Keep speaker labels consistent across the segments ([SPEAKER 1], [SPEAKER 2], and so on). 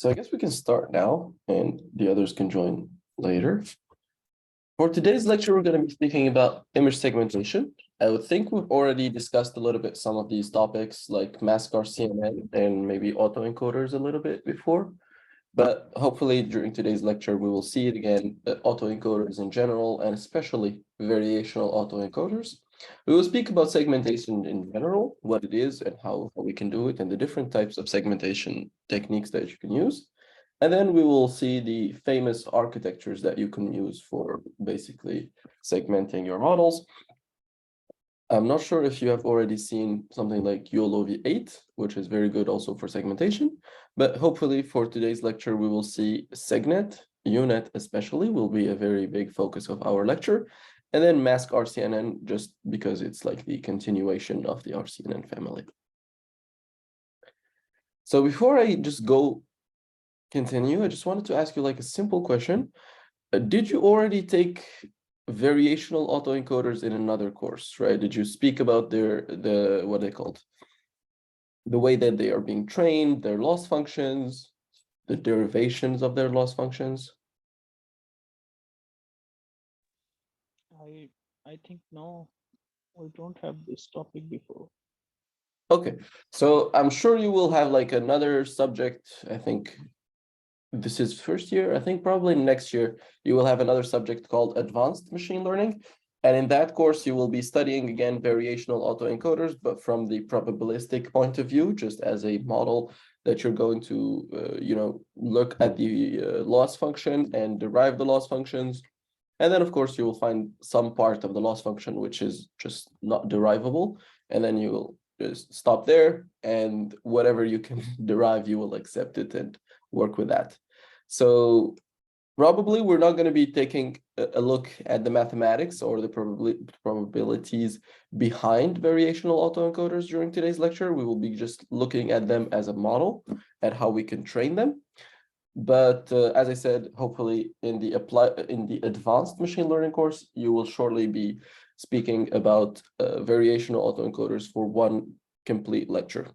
[SPEAKER 1] So I guess we can start now and the others can join later. For today's lecture, we're going to be speaking about image segmentation. I would think we've already discussed a little bit some of these topics like mask RCNN and maybe autoencoders a little bit before. But hopefully during today's lecture, we will see it again, autoencoders in general, and especially variational autoencoders. We will speak about segmentation in general, what it is and how we can do it, and the different types of segmentation techniques that you can use. And then we will see the famous architectures that you can use for basically segmenting your models. I'm not sure if you have already seen something like YOLO V8, which is very good also for segmentation, but hopefully for today's lecture, we will see SegNet, UNet especially will be a very big focus of our lecture, and then mask RCNN just because it's like the continuation of the RCNN family. So before I just continue, I just wanted to ask you like a simple question. Did you already take variational autoencoders in another course, right? Did you speak about what they called? The way that they are being trained, their loss functions, the derivations of their loss functions?
[SPEAKER 2] I think no, we don't have this topic before.
[SPEAKER 1] Okay, so I'm sure you will have like another subject. I think this is first year. I think probably next year you will have another subject called advanced machine learning. And in that course, you will be studying again variational autoencoders, but from the probabilistic point of view, just as a model that you're going to, look at the loss function and derive the loss functions. And then, of course, you will find some part of the loss function which is just not derivable, and then you will just stop there, and whatever you can derive, you will accept it and work with that. So probably we're not going to be taking a look at the mathematics or the probabilities behind variational autoencoders during today's lecture. We will be just looking at them as a model and how we can train them. But as I said, hopefully in the advanced machine learning course, you will shortly be speaking about variational autoencoders for one complete lecture.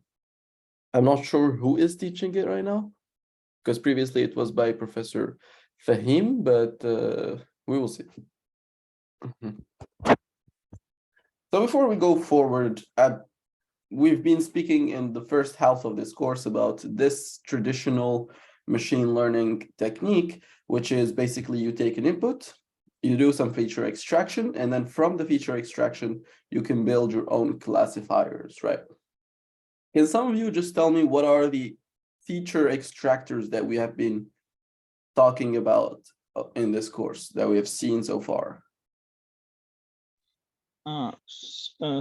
[SPEAKER 1] I'm not sure who is teaching it right now, because previously it was by Professor Fahim, but we will see. So before we go forward, we've been speaking in the first half of this course about this traditional machine learning technique, which is basically you take an input, you do some feature extraction, and then from the feature extraction, you can build your own classifiers, right? Can some of you just tell me what are the feature extractors that we have been talking about in this course that we have seen so far?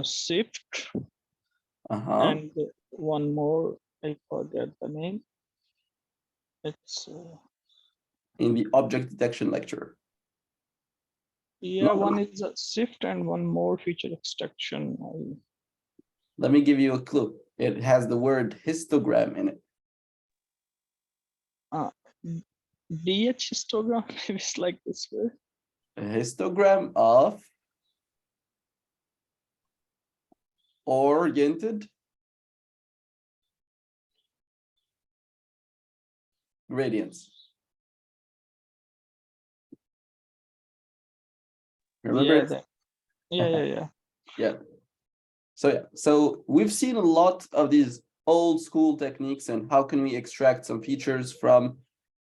[SPEAKER 2] Shift.
[SPEAKER 1] And
[SPEAKER 2] one more, I forget the name. It's
[SPEAKER 1] in the object detection lecture.
[SPEAKER 2] Yeah, one is a shift and one more feature extraction.
[SPEAKER 1] Let me give you a clue. It has the word histogram in it.
[SPEAKER 2] DH histogram, it's like this way.
[SPEAKER 1] A histogram of oriented gradients. Remember? Yeah. So we've seen a lot of these old school techniques and how can we extract some features from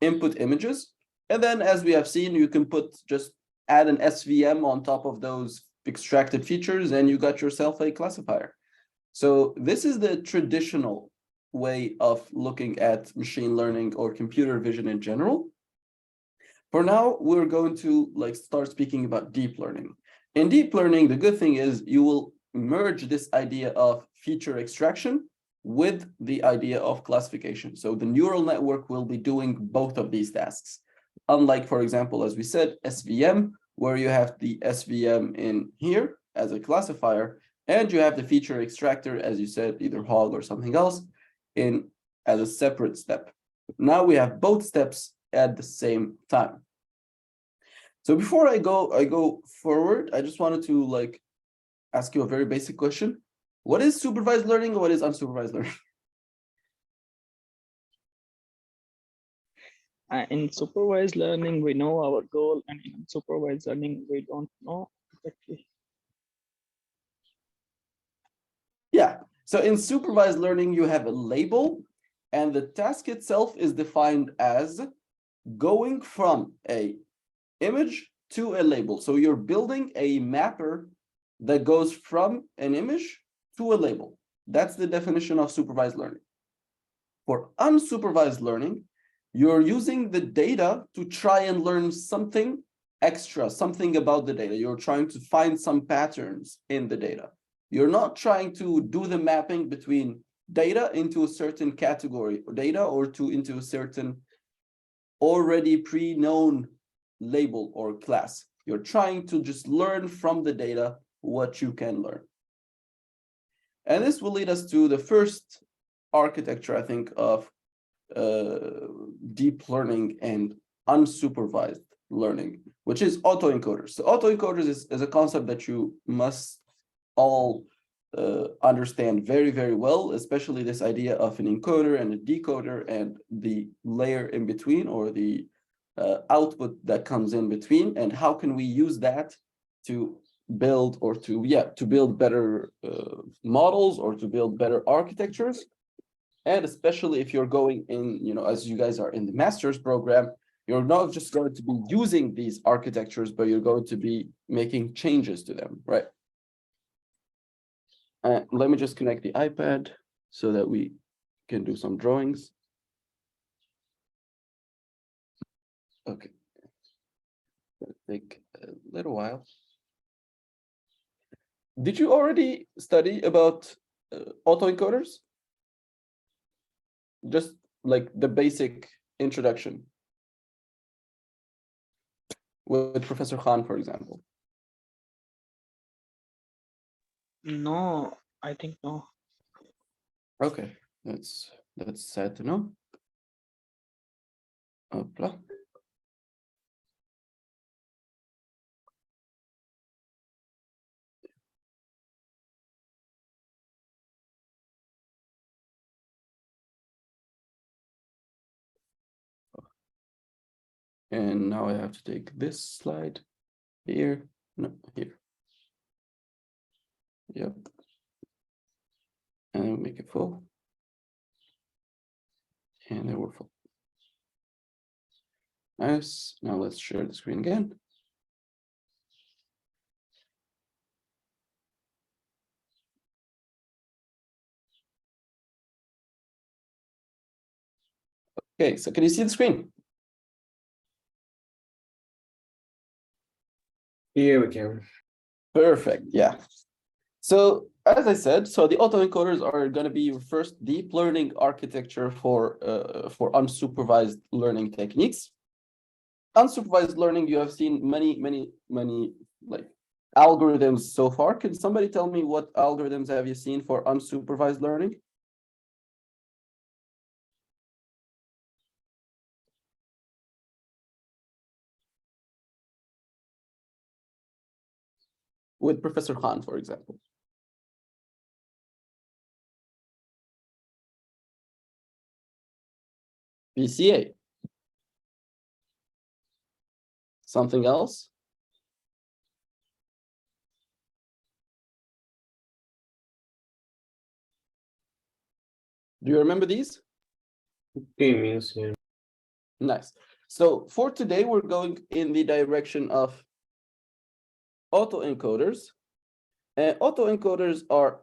[SPEAKER 1] input images. And then as we have seen, you can just add an SVM on top of those extracted features and you got yourself a classifier. So this is the traditional way of looking at machine learning or computer vision in general. For now, we're going to start speaking about deep learning. In deep learning, the good thing is you will merge this idea of feature extraction with the idea of classification. So the neural network will be doing both of these tasks. Unlike, for example, as we said, SVM, where you have the SVM in here as a classifier, and you have the feature extractor, as you said, either HOG or something else, as a separate step. Now we have both steps at the same time. So before I go forward, I just wanted to ask you a very basic question. What is supervised learning and what is unsupervised learning?
[SPEAKER 2] In supervised learning, we know our goal, and in unsupervised learning, we don't know exactly.
[SPEAKER 1] Yeah. So in supervised learning, you have a label, and the task itself is defined as going from a image to a label. So you're building a mapper that goes from an image to a label. That's the definition of supervised learning. For unsupervised learning, you're using the data to try and learn something extra, something about the data. You're trying to find some patterns in the data. You're not trying to do the mapping between data into a certain category or data or into a certain already pre-known label or class. You're trying to just learn from the data what you can learn. And this will lead us to the first architecture, I think, of deep learning and unsupervised learning, which is autoencoders. So autoencoders is a concept that you must all understand very, very well, especially this idea of an encoder and a decoder and the layer in between, or the output that comes in between, and how can we use that to build or to build better models or to build better architectures. And especially if you're going in, as you guys are in the master's program, you're not just going to be using these architectures, but you're going to be making changes to them, right? Let me just connect the iPad so that we can do some drawings. Okay. It'll take a little while. Did you already study about autoencoders? Just like the basic introduction with Professor Khan, for example.
[SPEAKER 2] No, I think no.
[SPEAKER 1] Okay, that's sad to know. Hopla. And now I have to take this slide here. No, here. Yep. And make it full. And then we're full. Nice. Now let's share the screen again. Okay, so can you see the screen?
[SPEAKER 3] Yeah, we can.
[SPEAKER 1] Perfect, yeah. So as I said, so the autoencoders are going to be your first deep learning architecture for unsupervised learning techniques. Unsupervised learning, you have seen many like algorithms so far. Can somebody tell me what algorithms have you seen for unsupervised learning? With Professor Khan, for example. PCA. Something else? Do you remember these?
[SPEAKER 3] K-means, yeah.
[SPEAKER 1] Nice. So for today, we're going in the direction of autoencoders. And autoencoders are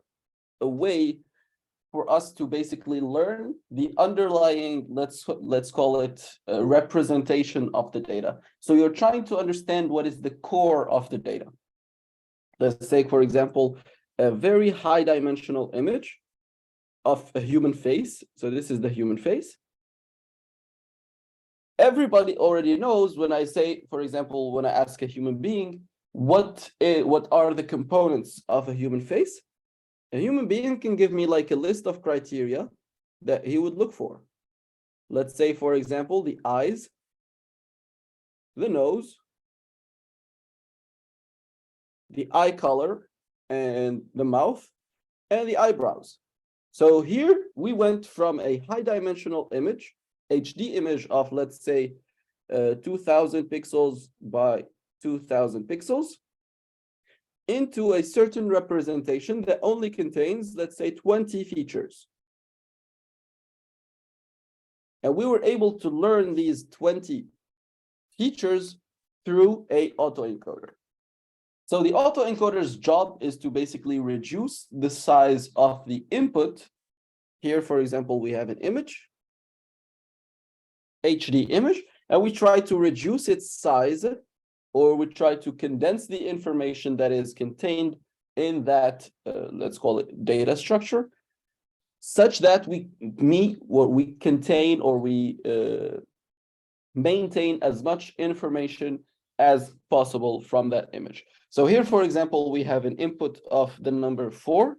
[SPEAKER 1] a way for us to basically learn the underlying, let's call it a representation of the data. So you're trying to understand what is the core of the data. Let's say, for example, a very high dimensional image of a human face. So this is the human face. Everybody already knows when I say, for example, when I ask a human being, what are the components of a human face? A human being can give me like a list of criteria that he would look for. Let's say, for example, the eyes, the nose, the eye color, and the mouth, and the eyebrows. So here we went from a high dimensional image HD image of, let's say, 2000 pixels by 2000 pixels into a certain representation that only contains, let's say, 20 features. And we were able to learn these 20 features through a autoencoder. So the autoencoder's job is to basically reduce the size of the input. Here, for example, we have an image, HD image, and we try to reduce its size, or we try to condense the information that is contained in that, let's call it data structure, such that we meet what we contain, or we maintain as much information as possible from that image. So here, for example, we have an input of the number 4,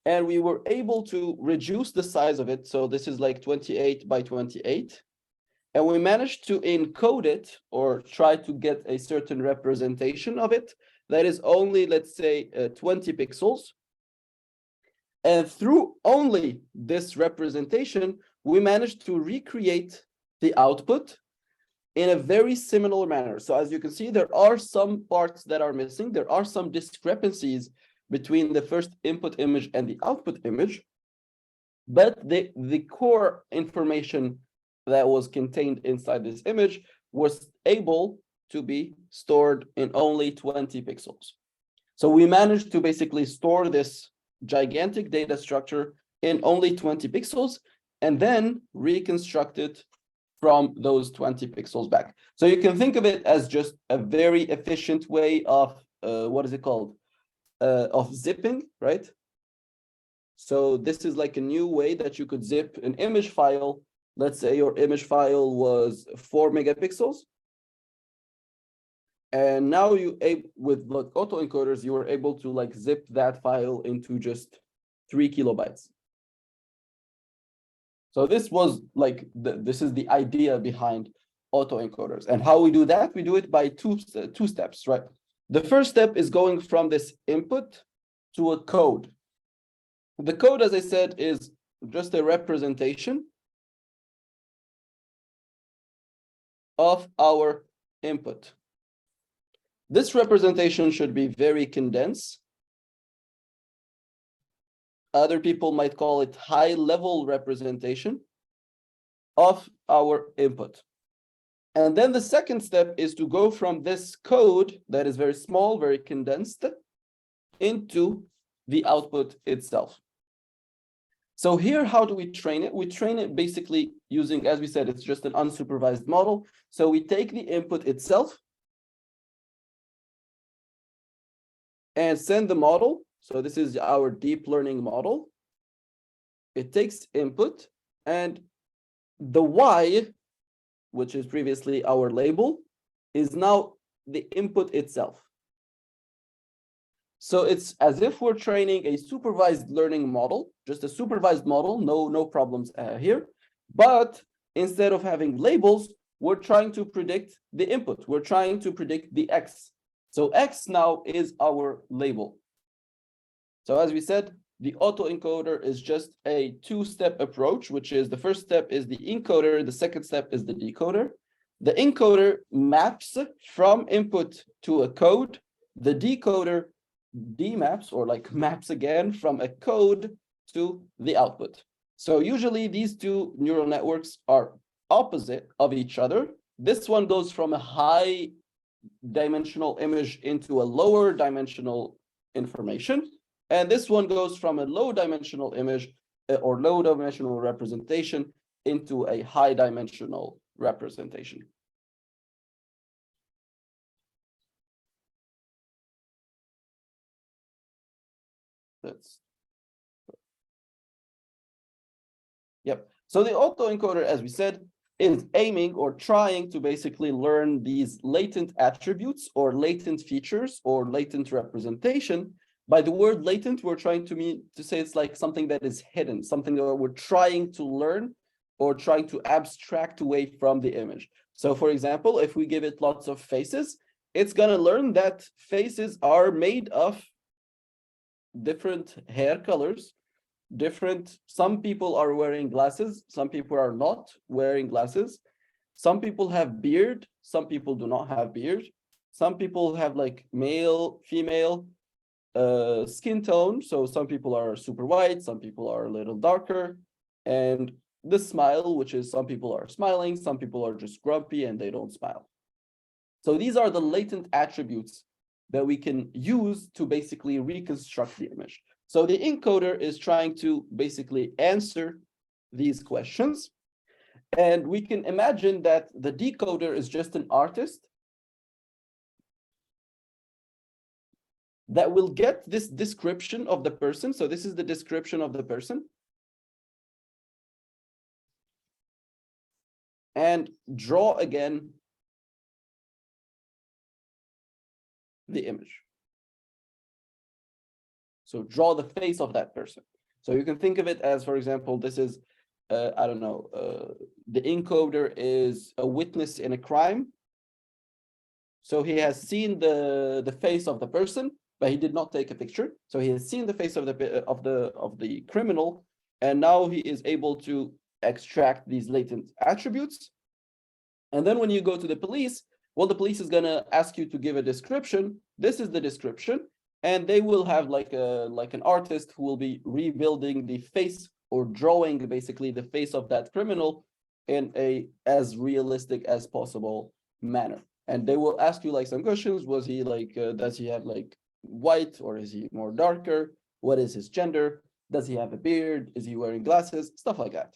[SPEAKER 1] and we were able to reduce the size of it. So this is like 28 by 28. And we managed to encode it, or try to get a certain representation of it that is only, let's say, 20 pixels. And through only this representation, we managed to recreate the output in a very similar manner. So as you can see, there are some parts that are missing. There are some discrepancies between the first input image and the output image, but the core information that was contained inside this image was able to be stored in only 20 pixels. So we managed to basically store this gigantic data structure in only 20 pixels and then reconstruct it from those 20 pixels back. So you can think of it as just a very efficient way of, what is it called? Of zipping, right? So this is like a new way that you could zip an image file. Let's say your image file was 4 megapixels. And now with like autoencoders, you were able to like zip that file into just 3 kilobytes. So this was like, this is the idea behind autoencoders. And how we do that? We do it by two steps, right? The first step is going from this input to a code. The code, as I said, is just a representation of our input. This representation should be very condensed. Other people might call it high-level representation of our input. And then the second step is to go from this code that is very small, very condensed, into the output itself. So here, how do we train it? We train it basically using, as we said, it's just an unsupervised model. So we take the input itself and send the model. So this is our deep learning model. It takes input, and the Y, which is previously our label, is now the input itself. So it's as if we're training a supervised learning model, just a supervised model, no problems here. But instead of having labels, we're trying to predict the input. We're trying to predict the X. So X now is our label. So as we said, the autoencoder is just a two-step approach, which is the first step is the encoder, the second step is the decoder. The encoder maps from input to a code. The decoder demaps, or like maps again, from a code to the output. So usually these two neural networks are opposite of each other. This one goes from a high dimensional image into a lower dimensional information. And this one goes from a low dimensional image or low dimensional representation into a high dimensional representation. Yep. So the autoencoder, as we said, is aiming or trying to basically learn these latent attributes or latent features or latent representation. By the word latent, we're trying to say it's like something that is hidden, something that we're trying to learn or trying to abstract away from the image. So for example, if we give it lots of faces, it's going to learn that faces are made of different hair colors, different. Some people are wearing glasses, some people are not wearing glasses. Some people have beard, some people do not have beard. Some people have like male, female skin tone. So some people are super white, some people are a little darker. And the smile, which is some people are smiling, some people are just grumpy and they don't smile. So these are the latent attributes that we can use to basically reconstruct the image. So the encoder is trying to basically answer these questions. And we can imagine that the decoder is just an artist that will get this description of the person. So this is the description of the person. And draw again the image. So draw the face of that person. So you can think of it as, for example, this is, I don't know, the encoder is a witness in a crime. So he has seen the face of the person, but he did not take a picture. So he has seen the face of the criminal, and now he is able to extract these latent attributes. And then when you go to the police, well, the police is gonna ask you to give a description. This is the description, and they will have like an artist who will be rebuilding the face or drawing basically the face of that criminal in a as realistic as possible manner. And they will ask you like some questions. Was he like, does he have like white or is he more darker? What is his gender? Does he have a beard? Is he wearing glasses? Stuff like that.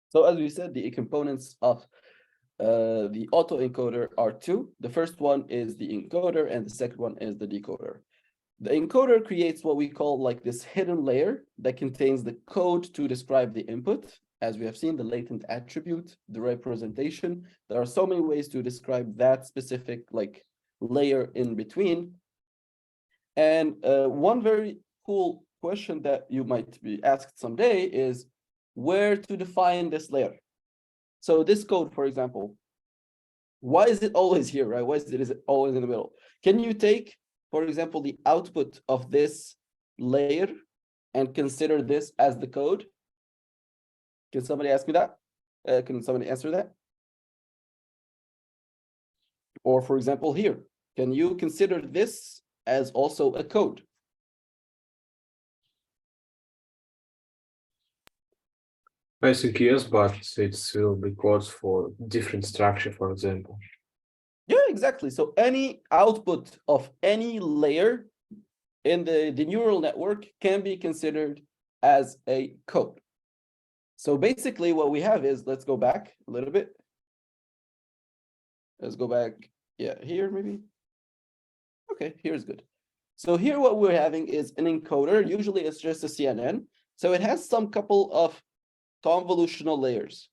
[SPEAKER 1] So as we said, the components of the autoencoder are two. The first one is the encoder and the second one is the decoder. The encoder creates what we call like this hidden layer that contains the code to describe the input. As we have seen, the latent attribute, the representation. There are so many ways to describe that specific like layer in between. And one very cool question that you might be asked someday is where to define this layer. So this code, for example, why is it always here, right? Why is it always in the middle? Can you take, for example, the output of this layer and consider this as the code? Can somebody ask me that? Can somebody answer that? Or for example, here, can you consider this as also a code?
[SPEAKER 3] I think yes, but it will be codes for different structure, for example.
[SPEAKER 1] Yeah, exactly. So any output of any layer in the neural network can be considered as a code. So basically what we have is, let's go back a little bit. Let's go back, yeah, here maybe. Okay, here's good. So here what we're having is an encoder. Usually it's just a CNN. So it has some couple of convolutional layers.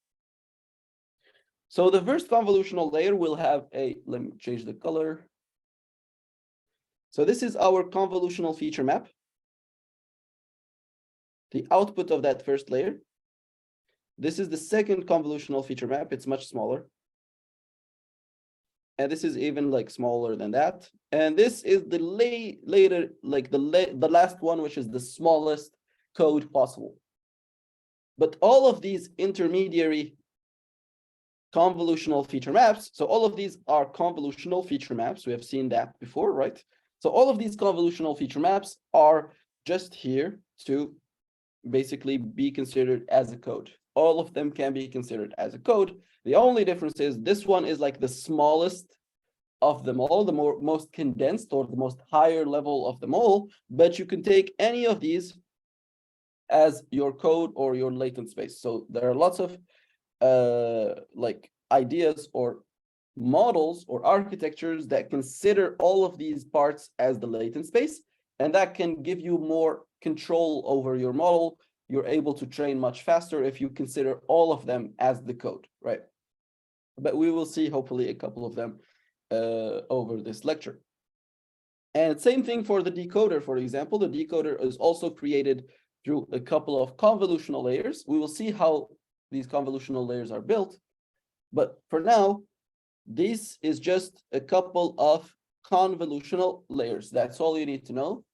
[SPEAKER 1] So the first convolutional layer will have a, let me change the color. So this is our convolutional feature map. The output of that first layer. This is the second convolutional feature map. It's much smaller. And this is even like smaller than that. And this is the later, like the last one, which is the smallest code possible. But all of these intermediary convolutional feature maps, so all of these are convolutional feature maps. We have seen that before, right? So all of these convolutional feature maps are just here to basically be considered as a code. All of them can be considered as a code. The only difference is this one is like the smallest of them all, the most condensed or the most higher level of them all, but you can take any of these as your code or your latent space. So there are lots of like ideas or models or architectures that consider all of these parts as the latent space, and that can give you more control over your model. You're able to train much faster if you consider all of them as the code, right? But we will see hopefully a couple of them over this lecture. And same thing for the decoder, for example. The decoder is also created through a couple of convolutional layers. We will see how these convolutional layers are built. But for now, this is just a couple of convolutional layers. That's all you need to know.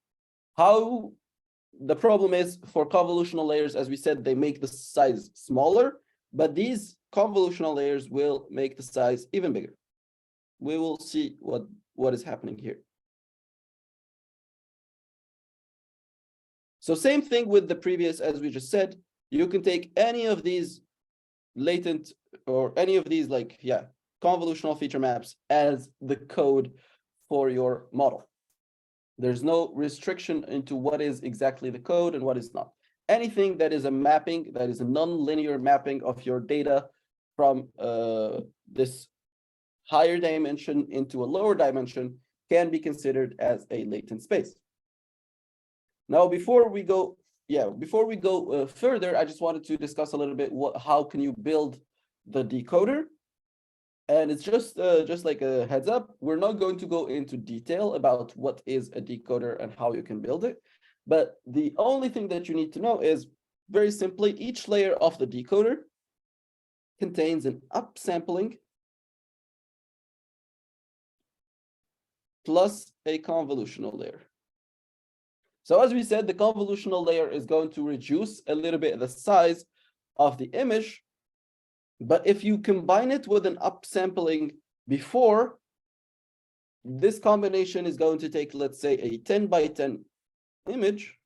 [SPEAKER 1] How the problem is for convolutional layers, as we said, they make the size smaller, but these convolutional layers will make the size even bigger. We will see what is happening here. So same thing with the previous, as we just said, you can take any of these latent or any of these convolutional feature maps as the code for your model. There's no restriction into what is exactly the code and what is not. Anything that is a mapping, that is a non-linear mapping of your data from this higher dimension into a lower dimension can be considered as a latent space. Now, before we go further, I just wanted to discuss a little bit how can you build the decoder. And it's just like a heads up, we're not going to go into detail about what is a decoder and how you can build it. But the only thing that you need to know is, very simply, each layer of the decoder contains an upsampling plus a convolutional layer. So as we said, the convolutional layer is going to reduce a little bit the size of the image. But if you combine it with an upsampling before, this combination is going to take, let's say, a 10 by 10 image.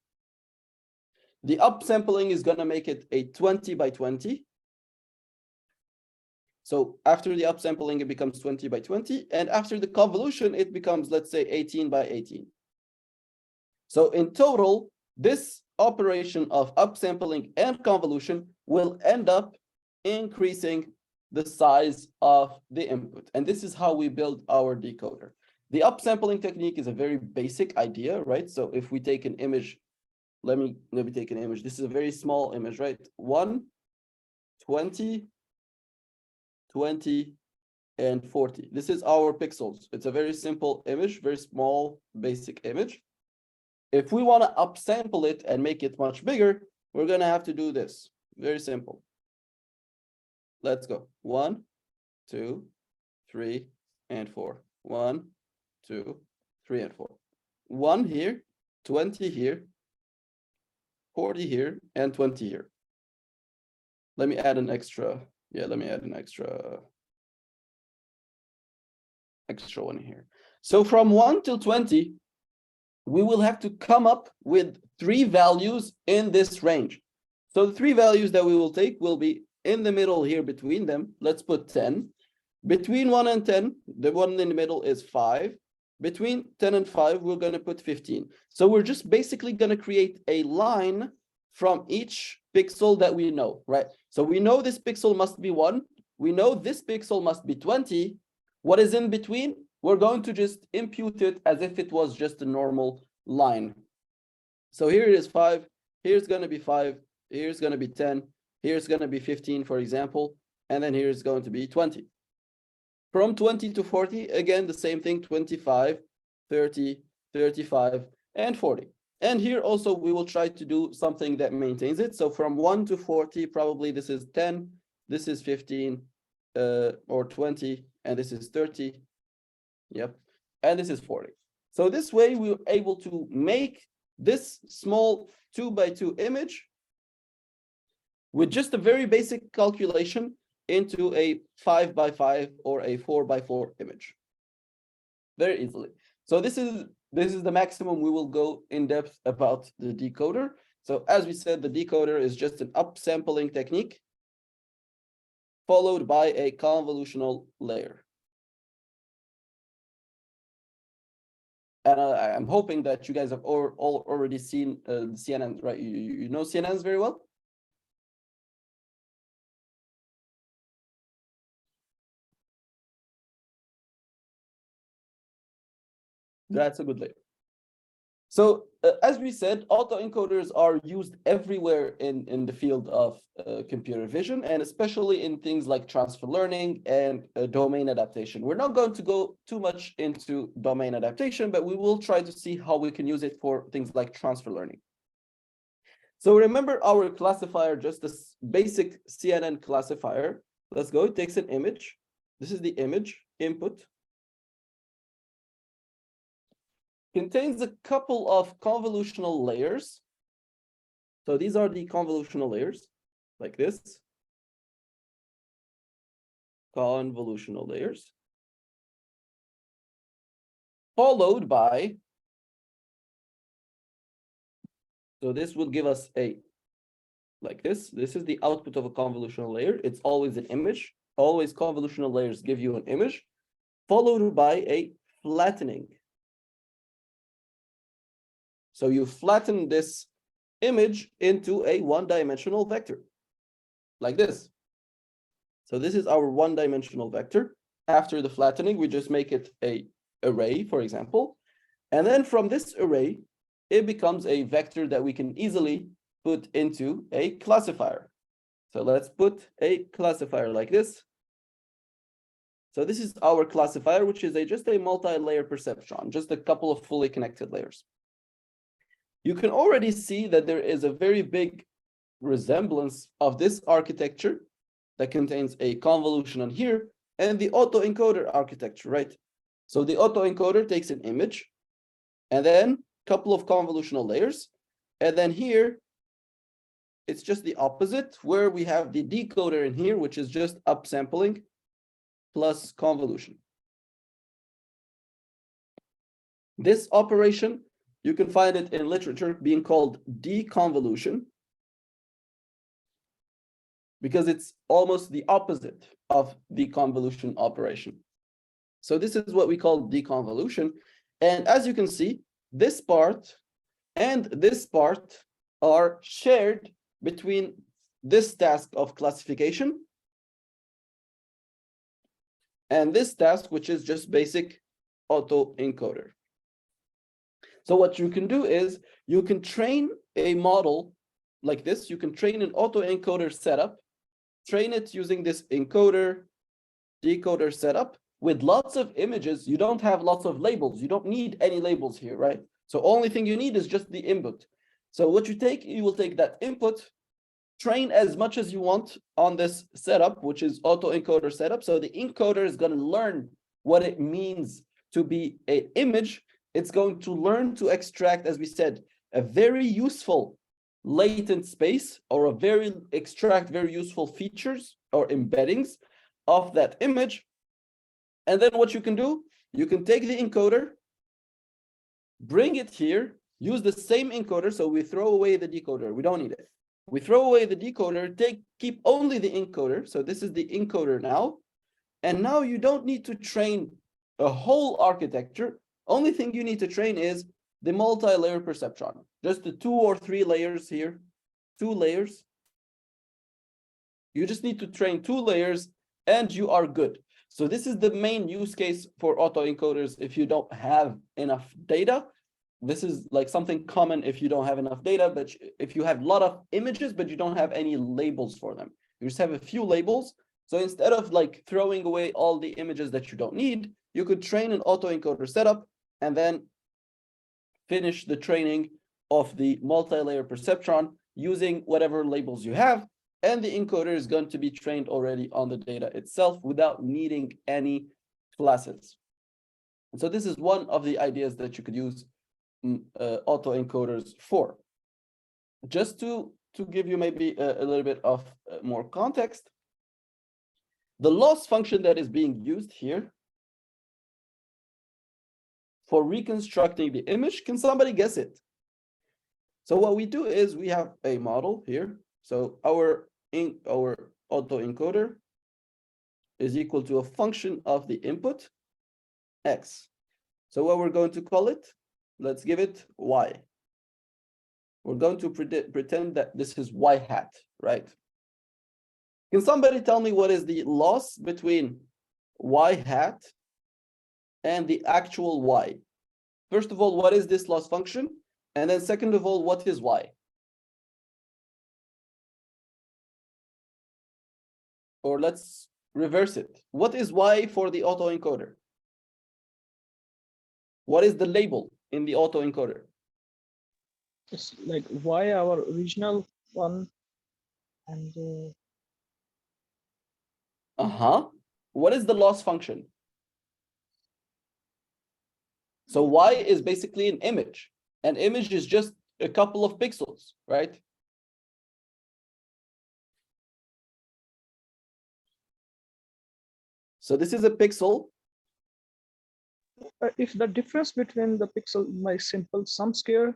[SPEAKER 1] The upsampling is going to make it a 20 by 20. So after the upsampling, it becomes 20 by 20. And after the convolution, it becomes, let's say, 18 by 18. So in total, this operation of upsampling and convolution will end up increasing the size of the input. And this is how we build our decoder. The upsampling technique is a very basic idea, right? So if we take an image, let me take an image. This is a very small image, right? 1, 20, 20, and 40. This is our pixels. It's a very simple image, very small, basic image. If we want to upsample it and make it much bigger, we're going to have to do this. Very simple. Let's go. 1, 2, 3, and 4. 1, 2, 3, and 4. 1 here, 20 here, 40 here, and 20 here. Let me add an extra. Yeah, let me add an extra one here. So from 1 till 20, we will have to come up with 3 values in this range. So the 3 values that we will take will be in the middle here between them. Let's put 10. Between 1 and 10, the one in the middle is 5. Between 10 and 5, we're going to put 15. So we're just basically going to create a line from each pixel that we know, right? So we know this pixel must be 1. We know this pixel must be 20. What is in between? We're going to just impute it as if it was just a normal line. So here it is 5. Here's going to be 5. Here's going to be 10. Here's going to be 15, for example. And then here's going to be 20. From 20 to 40, again, the same thing, 25, 30, 35, and 40. And here also, we will try to do something that maintains it. So from 1 to 40, probably this is 10, this is 15, or 20, and this is 30. Yep. And this is 40. So this way, we were able to make this small 2 by 2 image with just a very basic calculation into a 5 by 5 or a 4 by 4 image very easily. So this is the maximum we will go in depth about the decoder. So as we said, the decoder is just an upsampling technique followed by a convolutional layer. And I'm hoping that you guys have all already seen the CNNs, right? You know CNNs very well? That's a good layer. So as we said, autoencoders are used everywhere in the field of computer vision, and especially in things like transfer learning and domain adaptation. We're not going to go too much into domain adaptation, but we will try to see how we can use it for things like transfer learning. So remember our classifier, just this basic CNN classifier. Let's go. It takes an image. This is the image input. contains a couple of convolutional layers. So these are the convolutional layers, like this. Convolutional layers. Followed by, so this will give us a, like this. This is the output of a convolutional layer. It's always an image. Always convolutional layers give you an image, followed by a flattening. So you flatten this image into a one-dimensional vector, like this. So this is our one-dimensional vector. After the flattening, we just make it an array, for example. And then from this array, it becomes a vector that we can easily put into a classifier. So let's put a classifier like this. So this is our classifier, which is just a multi-layer perceptron, just a couple of fully connected layers. You can already see that there is a very big resemblance of this architecture that contains a convolution on here and the autoencoder architecture, right? So the autoencoder takes an image and then a couple of convolutional layers. And then here, it's just the opposite, where we have the decoder in here, which is just upsampling plus convolution. This operation, you can find it in literature being called deconvolution, because it's almost the opposite of the convolution operation. So this is what we call deconvolution. And as you can see, this part and this part are shared between this task of classification and this task, which is just basic autoencoder. So what you can do is you can train a model like this. You can train an autoencoder setup, train it using this encoder, decoder setup with lots of images. You don't have lots of labels. You don't need any labels here, right? So only thing you need is just the input. So what you will take that input, train as much as you want on this setup, which is autoencoder setup. So the encoder is going to learn what it means to be an image. It's going to learn to extract, as we said, a very useful latent space, or extract very useful features or embeddings of that image. And then what you can do, you can take the encoder, bring it here, use the same encoder. So we throw away the decoder. We don't need it. We throw away the decoder, keep only the encoder. So this is the encoder now. And now you don't need to train a whole architecture. Only thing you need to train is the multi-layer perceptron. Just the 2 or 3 layers here, 2 layers. You just need to train 2 layers and you are good. So this is the main use case for autoencoders if you don't have enough data. This is like something common if you don't have enough data, but if you have a lot of images, but you don't have any labels for them. You just have a few labels. So instead of like throwing away all the images that you don't need, you could train an autoencoder setup and then finish the training of the multi-layer perceptron using whatever labels you have. And the encoder is going to be trained already on the data itself without needing any classes. And so this is one of the ideas that you could use autoencoders for. Just to give you maybe a little bit of more context, the loss function that is being used here for reconstructing the image, can somebody guess it? So what we do is we have a model here. So our autoencoder is equal to a function of the input x. So what we're going to call it, let's give it y. We're going to pretend that this is y hat, right? Can somebody tell me what is the loss between y hat and the actual y? First of all, what is this loss function? And then second of all, what is y? Or let's reverse it. What is y for the autoencoder? What is the label in the autoencoder?
[SPEAKER 2] It's like y, our original one, and
[SPEAKER 1] What is the loss function? So Y is basically an image. An image is just a couple of pixels, right? So this is a pixel.
[SPEAKER 2] If the difference between the pixel my simple sum square.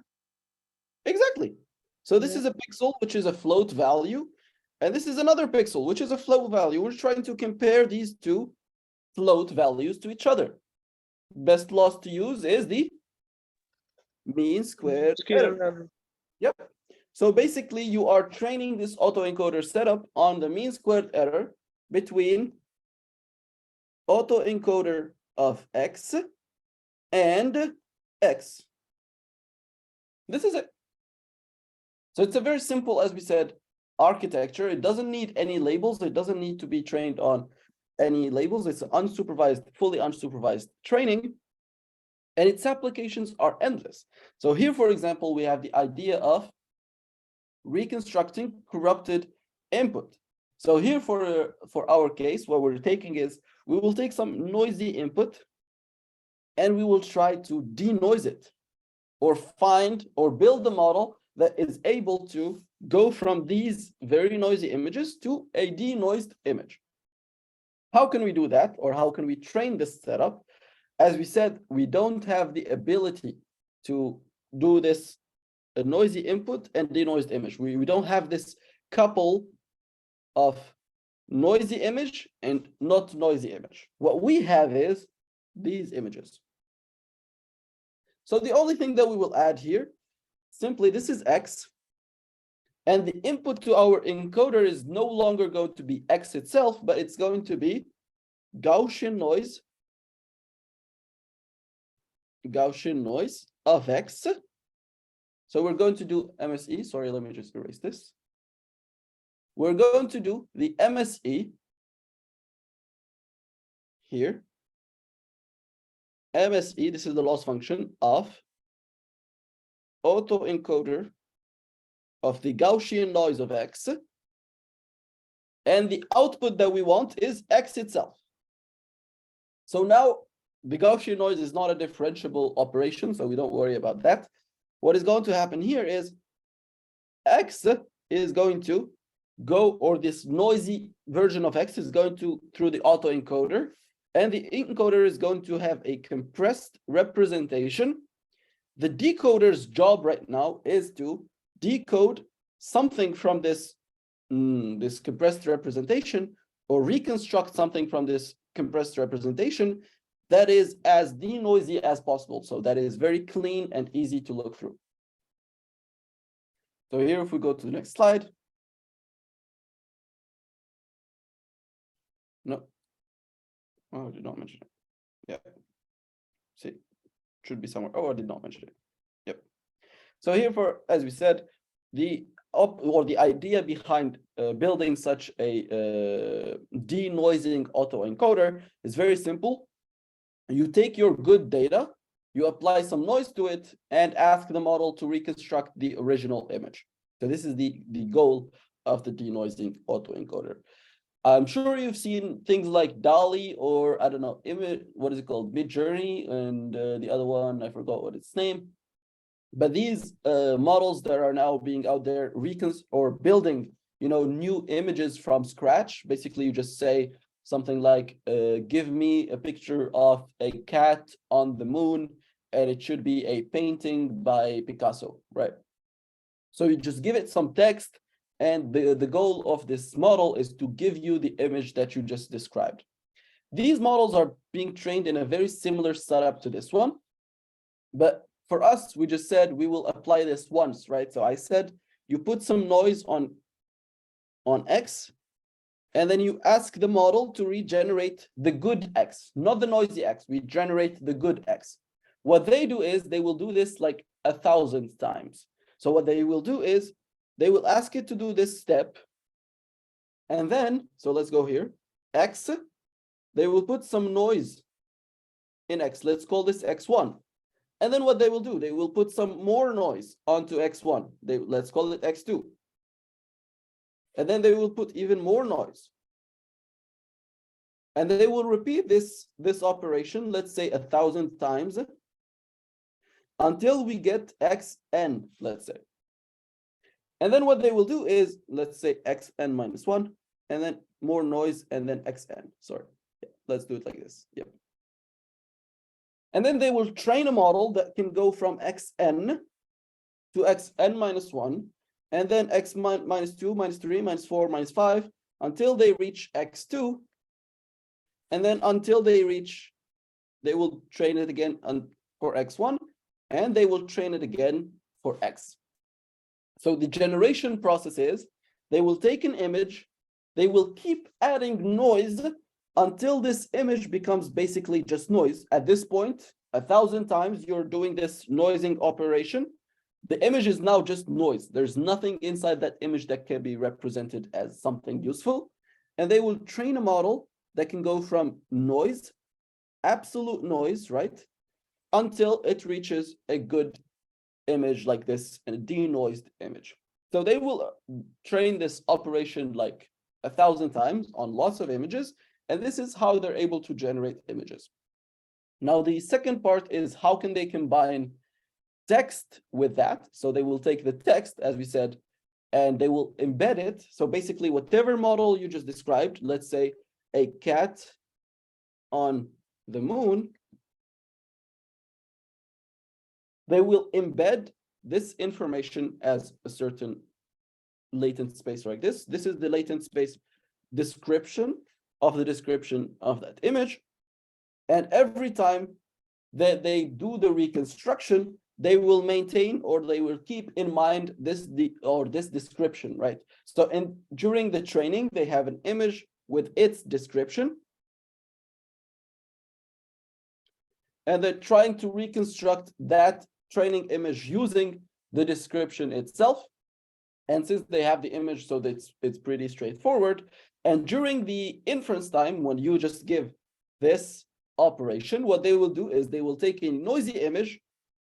[SPEAKER 1] Exactly. So this
[SPEAKER 2] Yeah.
[SPEAKER 1] is a pixel, which is a float value. And this is another pixel, which is a float value. We're trying to compare these two float values to each other. Best loss to use is the mean squared error.
[SPEAKER 2] Error.
[SPEAKER 1] Yep. So basically, you are training this autoencoder setup on the mean squared error between autoencoder of X and X. This is it. So it's a very simple, as we said, architecture. It doesn't need any labels. It doesn't need to be trained on any labels. It's unsupervised, fully unsupervised training. And its applications are endless. So here, for example, we have the idea of reconstructing corrupted input. So here for our case, what we're taking is we will take some noisy input and we will try to denoise it or find or build the model that is able to go from these very noisy images to a denoised image. How can we do that? Or how can we train this setup? As we said, we don't have the ability to do this a noisy input and denoised image. We don't have this couple of noisy image and not noisy image. What we have is these images. So the only thing that we will add here, simply this is X, and the input to our encoder is no longer going to be X itself, but it's going to be Gaussian noise of X. So we're going to do MSE. Sorry, let me just erase this. We're going to do the MSE here. MSE, this is the loss function of autoencoder of the Gaussian noise of X. And the output that we want is X itself. So now the Gaussian noise is not a differentiable operation, so we don't worry about that. What is going to happen here is X is going to go, or this noisy version of X is going to through the autoencoder, and the encoder is going to have a compressed representation. The decoder's job right now is to decode something from this, this compressed representation, or reconstruct something from this compressed representation that is as denoisy as possible. So that is very clean and easy to look through. So here, if we go to the next slide. No. Oh, I did not mention it. Yeah. See, should be somewhere. Oh, I did not mention it. Yep. So here, for as we said, the idea behind building such a denoising autoencoder is very simple. You take your good data, you apply some noise to it, and ask the model to reconstruct the original image. So this is the goal of the denoising autoencoder. I'm sure you've seen things like DALL-E, or I don't know, what is it called, Midjourney, and the other one, I forgot what its name. But these models that are now being out there or building, new images from scratch. Basically, you just say something like, give me a picture of a cat on the moon, and it should be a painting by Picasso, right? So you just give it some text, and the goal of this model is to give you the image that you just described. These models are being trained in a very similar setup to this one, but for us, we just said we will apply this once, right? So I said you put some noise on X, and then you ask the model to regenerate the good X, not the noisy X. We generate the good X. What they do is they will do this like 1,000 times. So what they will do is they will ask it to do this step. And then, so let's go here, X, they will put some noise in X. Let's call this X1. And then what they will do, they will put some more noise onto X1. Let's call it X2. And then they will put even more noise. And they will repeat this operation, let's say 1,000 times. until we get xn, let's say. And then what they will do is, let's say xn minus 1, and then more noise, and then xn. Sorry, yeah, let's do it like this. Yep. And then they will train a model that can go from xn to xn minus 1, and then x minus 2, minus 3, minus 4, minus 5, until they reach x2. And then until they reach, they will train it again for x1, and they will train it again for x. So the generation process is, they will take an image, they will keep adding noise until this image becomes basically just noise. At this point, 1,000 times you're doing this noising operation, the image is now just noise. There's nothing inside that image that can be represented as something useful. And they will train a model that can go from noise, absolute noise, right, until it reaches a good image like this, a denoised image. So they will train this operation like 1,000 times on lots of images, and this is how they're able to generate images. Now, the second part is, how can they combine text with that? So they will take the text, as we said, and they will embed it. So basically, whatever model you just described, let's say a cat on the moon, they will embed this information as a certain latent space like this. This is the latent space description of the description of that image. And every time that they do the reconstruction, they will maintain, or they will keep in mind this description, right? So during the training, they have an image with its description, and they're trying to reconstruct that training image using the description itself. And since they have the image, so it's pretty straightforward. And during the inference time, when you just give this operation, what they will do is they will take a noisy image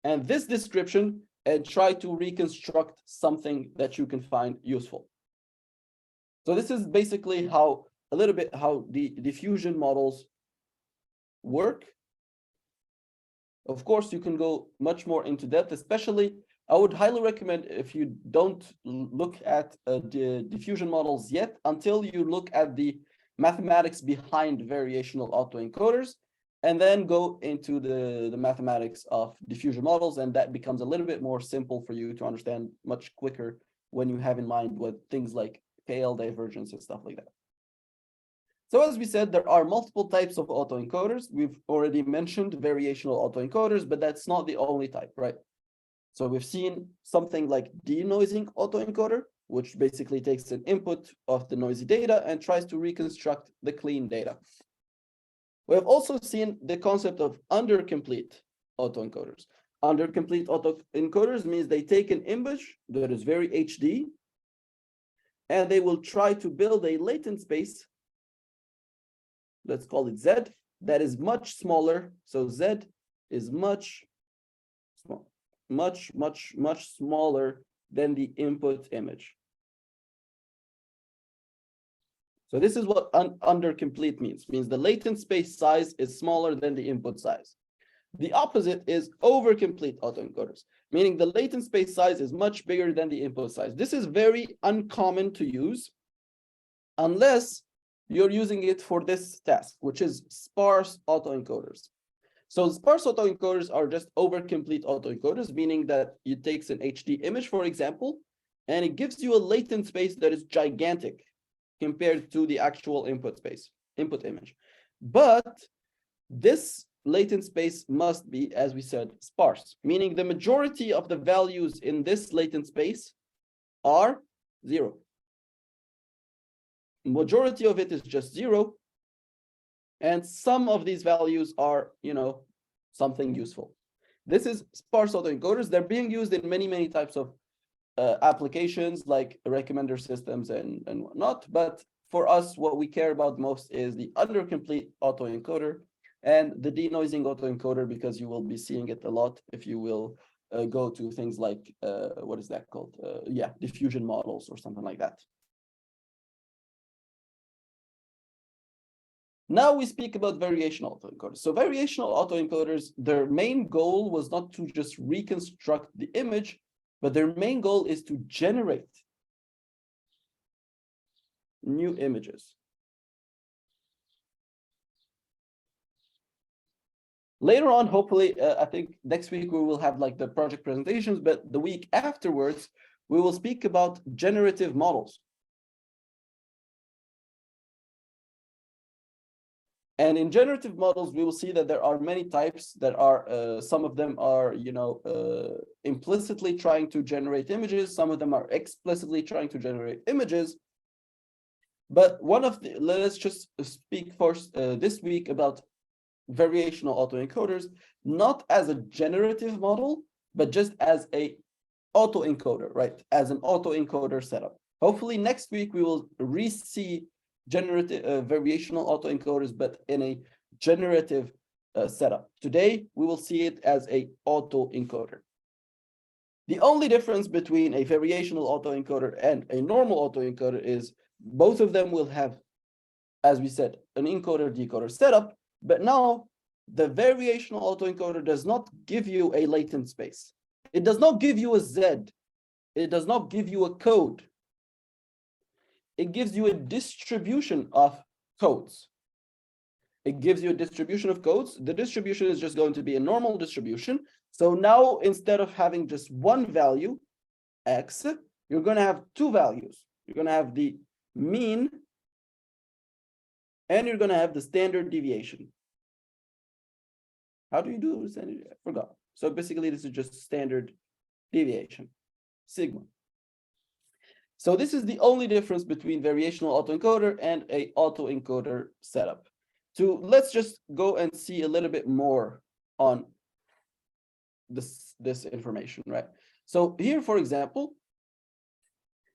[SPEAKER 1] and this description and try to reconstruct something that you can find useful. So this is basically how the diffusion models work. Of course, you can go much more into depth, especially I would highly recommend, if you don't look at the diffusion models yet, until you look at the mathematics behind variational autoencoders, and then go into the mathematics of diffusion models, and that becomes a little bit more simple for you to understand much quicker when you have in mind what things like KL divergence and stuff like that. So as we said, there are multiple types of autoencoders. We've already mentioned variational autoencoders, but that's not the only type, right? So we've seen something like denoising autoencoder, which basically takes an input of the noisy data and tries to reconstruct the clean data. We have also seen the concept of undercomplete autoencoders. Undercomplete autoencoders means they take an image that is very HD, and they will try to build a latent space, let's call it Z, that is much smaller. So Z is much smaller than the input image. So this is what undercomplete means the latent space size is smaller than the input size. The opposite is overcomplete autoencoders, meaning the latent space size is much bigger than the input size. This is very uncommon to use unless you're using it for this task, which is sparse autoencoders. So sparse autoencoders are just overcomplete autoencoders, meaning that it takes an HD image, for example, and it gives you a latent space that is gigantic compared to the actual input image. But this latent space must be, as we said, sparse, meaning the majority of the values in this latent space are 0. Majority of it is just 0. And some of these values are, something useful. This is sparse autoencoders. They're being used in many types of applications like recommender systems and whatnot. But for us, what we care about most is the undercomplete autoencoder and the denoising autoencoder, because you will be seeing it a lot if you will go to things like, what is that called? Diffusion models or something like that. Now we speak about variational autoencoders. So variational autoencoders, their main goal was not to just reconstruct the image, but their main goal is to generate new images. Later on, hopefully, I think next week we will have like the project presentations, but the week afterwards, we will speak about generative models. And in generative models, we will see that there are many types that are, some of them are, implicitly trying to generate images. Some of them are explicitly trying to generate images. But let's just speak first this week about variational autoencoders, not as a generative model, but just as a autoencoder, right? As an autoencoder setup. Hopefully next week we will re-see generative variational autoencoders, but in a generative setup. Today, we will see it as a autoencoder. The only difference between a variational autoencoder and a normal autoencoder is both of them will have, as we said, an encoder-decoder setup, but now the variational autoencoder does not give you a latent space. It does not give you a Z. It does not give you a code. It gives you a distribution of codes. It gives you a distribution of codes. The distribution is just going to be a normal distribution. So now instead of having just one value, X, you're going to have two values. You're going to have the mean and you're going to have the standard deviation. How do you do standard? I forgot. So basically this is just standard deviation, sigma. So this is the only difference between variational autoencoder and a autoencoder setup. So let's just go and see a little bit more on this information, right? So here, for example,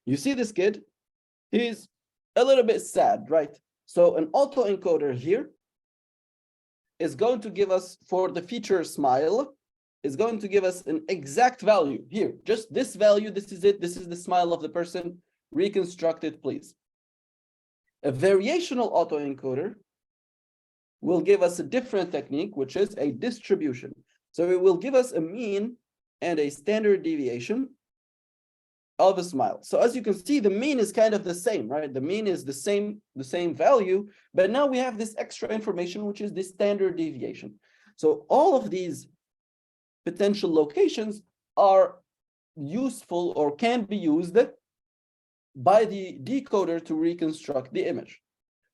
[SPEAKER 1] you see this kid, he's a little bit sad, right? So an autoencoder here is going to give us, for the feature smile, is going to give us an exact value here. Just this value, this is it. This is the smile of the person. Reconstruct it, please. A variational autoencoder will give us a different technique, which is a distribution. So it will give us a mean and a standard deviation of a smile. So as you can see, the mean is kind of the same, right? The mean is the same value, but now we have this extra information, which is the standard deviation. So all of these potential locations are useful or can be used by the decoder to reconstruct the image.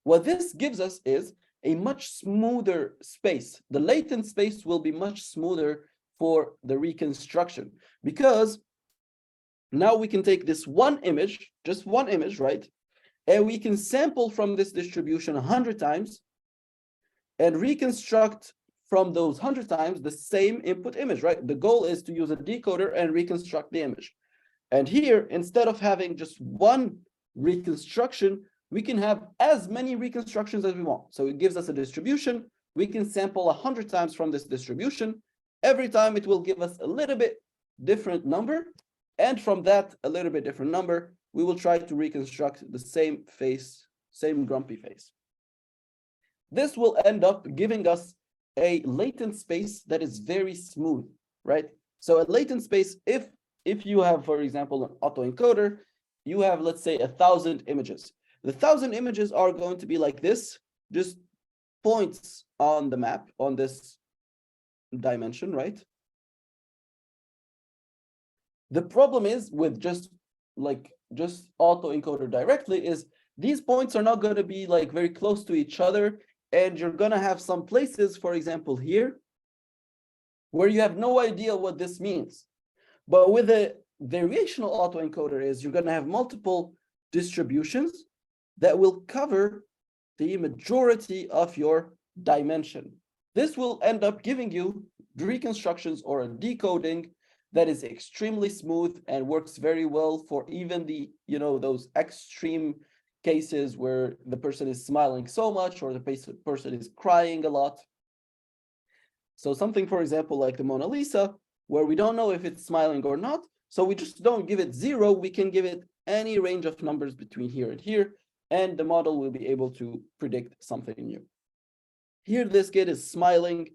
[SPEAKER 1] What this gives us is a much smoother space. The latent space will be much smoother for the reconstruction because now we can take this one image, just one image, right? And we can sample from this distribution 100 times and reconstruct from those 100 times the same input image, right? The goal is to use a decoder and reconstruct the image. And here, instead of having just one reconstruction, we can have as many reconstructions as we want. So it gives us a distribution. We can sample 100 times from this distribution. Every time it will give us a little bit different number. And from that, a little bit different number, we will try to reconstruct the same face, same grumpy face. This will end up giving us a latent space that is very smooth, right? So a latent space, if you have, for example, an autoencoder, you have, let's say, 1,000 images. The 1,000 images are going to be like this, just points on the map, on this dimension, right? The problem is with just autoencoder directly is these points are not going to be like very close to each other. And you're going to have some places, for example, here, where you have no idea what this means. But with a variational autoencoder is you're going to have multiple distributions that will cover the majority of your dimension. This will end up giving you reconstructions or a decoding that is extremely smooth and works very well for even the, those extreme cases where the person is smiling so much or the person is crying a lot. So something, for example, like the Mona Lisa, where we don't know if it's smiling or not. So we just don't give it 0. We can give it any range of numbers between here and here, and the model will be able to predict something new. Here, this kid is smiling,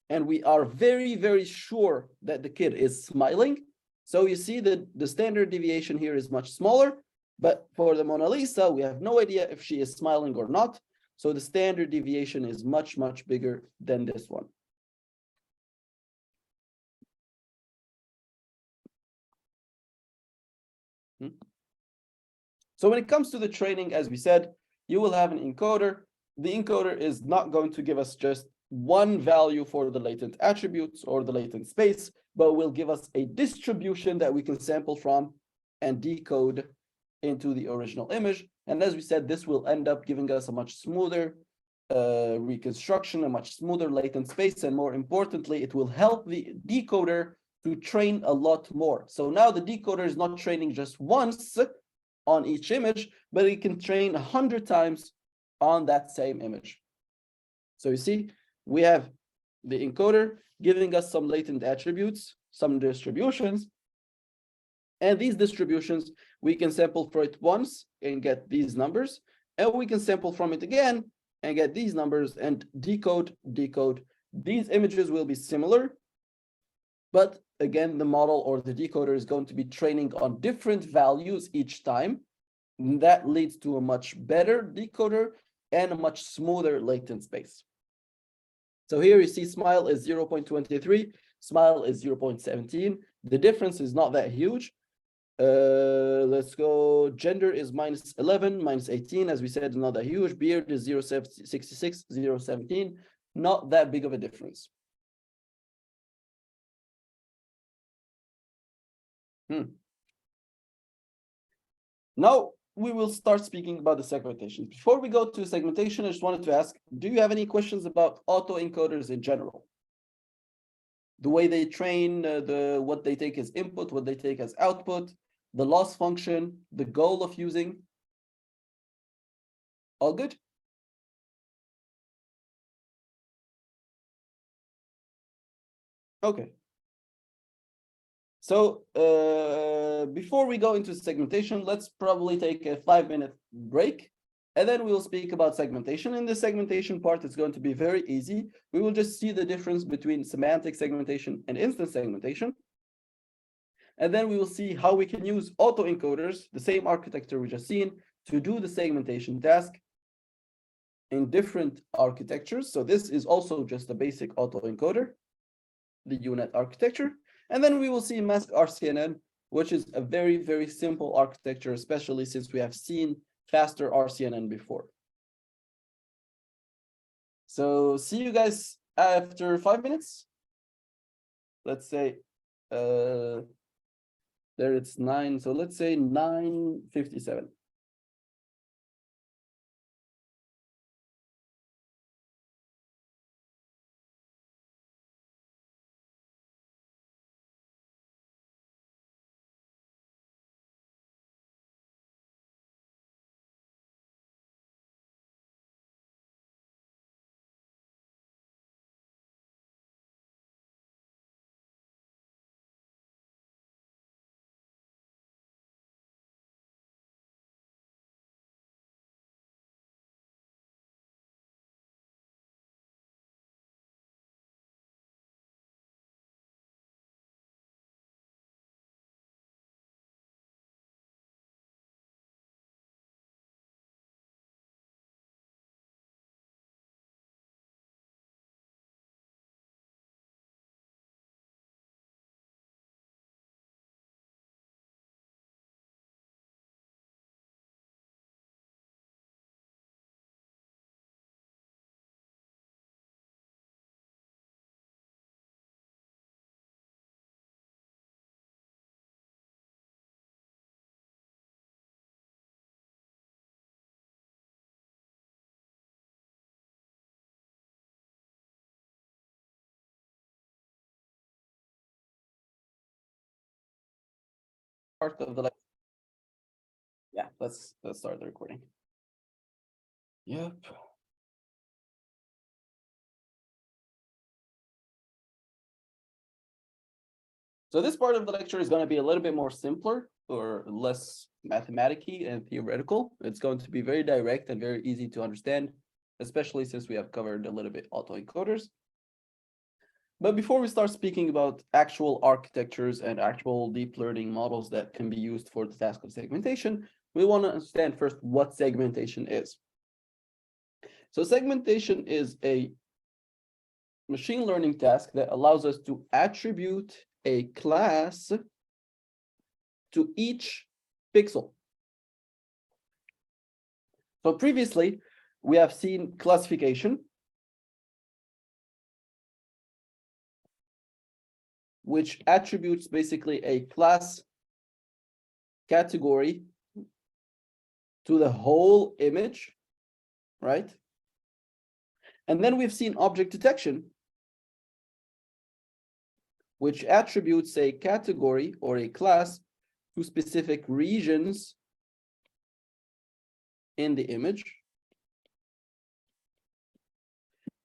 [SPEAKER 1] and we are very, very sure that the kid is smiling. So you see that the standard deviation here is much smaller, but for the Mona Lisa, we have no idea if she is smiling or not. So the standard deviation is much, much bigger than this one. So when it comes to the training, as we said, you will have an encoder. The encoder is not going to give us just one value for the latent attributes or the latent space, but will give us a distribution that we can sample from and decode into the original image. And as we said, this will end up giving us a much smoother reconstruction, a much smoother latent space, and more importantly, it will help the decoder to train a lot more. So now the decoder is not training just once on each image, but it can train 100 times on that same image. So you see, we have the encoder giving us some latent attributes, some distributions, and these distributions, we can sample for it once and get these numbers, and we can sample from it again and get these numbers and decode. These images will be similar, but again, the model or the decoder is going to be training on different values each time. And that leads to a much better decoder and a much smoother latent space. So here you see smile is 0.23, smile is 0.17. The difference is not that huge. Let's go. Gender is -11, -18. As we said, not that huge. Beard is 0.66, 0.17. Not that big of a difference. Now we will start speaking about the segmentation. Before we go to segmentation, I just wanted to ask, do you have any questions about autoencoders in general? The way they train, what they take as input, what they take as output, the loss function, the goal of using. All good? Okay. So before we go into segmentation, let's probably take a 5-minute break, and then we'll speak about segmentation. In the segmentation part, it's going to be very easy. We will just see the difference between semantic segmentation and instant segmentation. And then we will see how we can use autoencoders, the same architecture we just seen, to do the segmentation task in different architectures. So this is also just a basic autoencoder, the UNet architecture. And then we will see mask RCNN, which is a very, very simple architecture, especially since we have seen faster RCNN before. So see you guys after 5 minutes. Let's say, there it's 9, so let's say 9:57. Part of the lecture. Yeah, let's start the recording. Yep. So this part of the lecture is going to be a little bit more simpler or less mathematical and theoretical. It's going to be very direct and very easy to understand. especially since we have covered a little bit autoencoders. But before we start speaking about actual architectures and actual deep learning models that can be used for the task of segmentation, we want to understand first what segmentation is. So segmentation is a machine learning task that allows us to attribute a class to each pixel. So previously, we have seen classification, which attributes basically a class category to the whole image, right? And then we've seen object detection, which attributes a category or a class to specific regions in the image.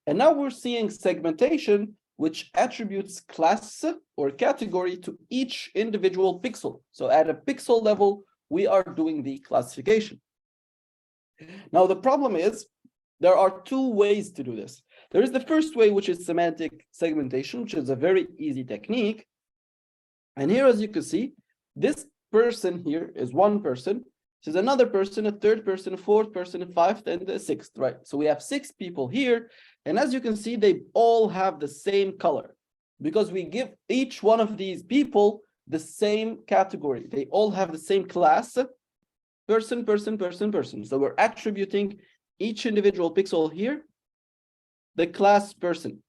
[SPEAKER 1] And now we're seeing segmentation, which attributes class or category to each individual pixel. So at a pixel level, we are doing the classification. Now, the problem is there are two ways to do this. There is the first way, which is semantic segmentation, which is a very easy technique. And here, as you can see, this person here is one person. This is another person, a third person, a fourth person, a fifth, and a sixth, right? So we have 6 people here. And as you can see, they all have the same color because we give each one of these people the same category. They all have the same class, person, person, person, person. So we're attributing each individual pixel here, the class person.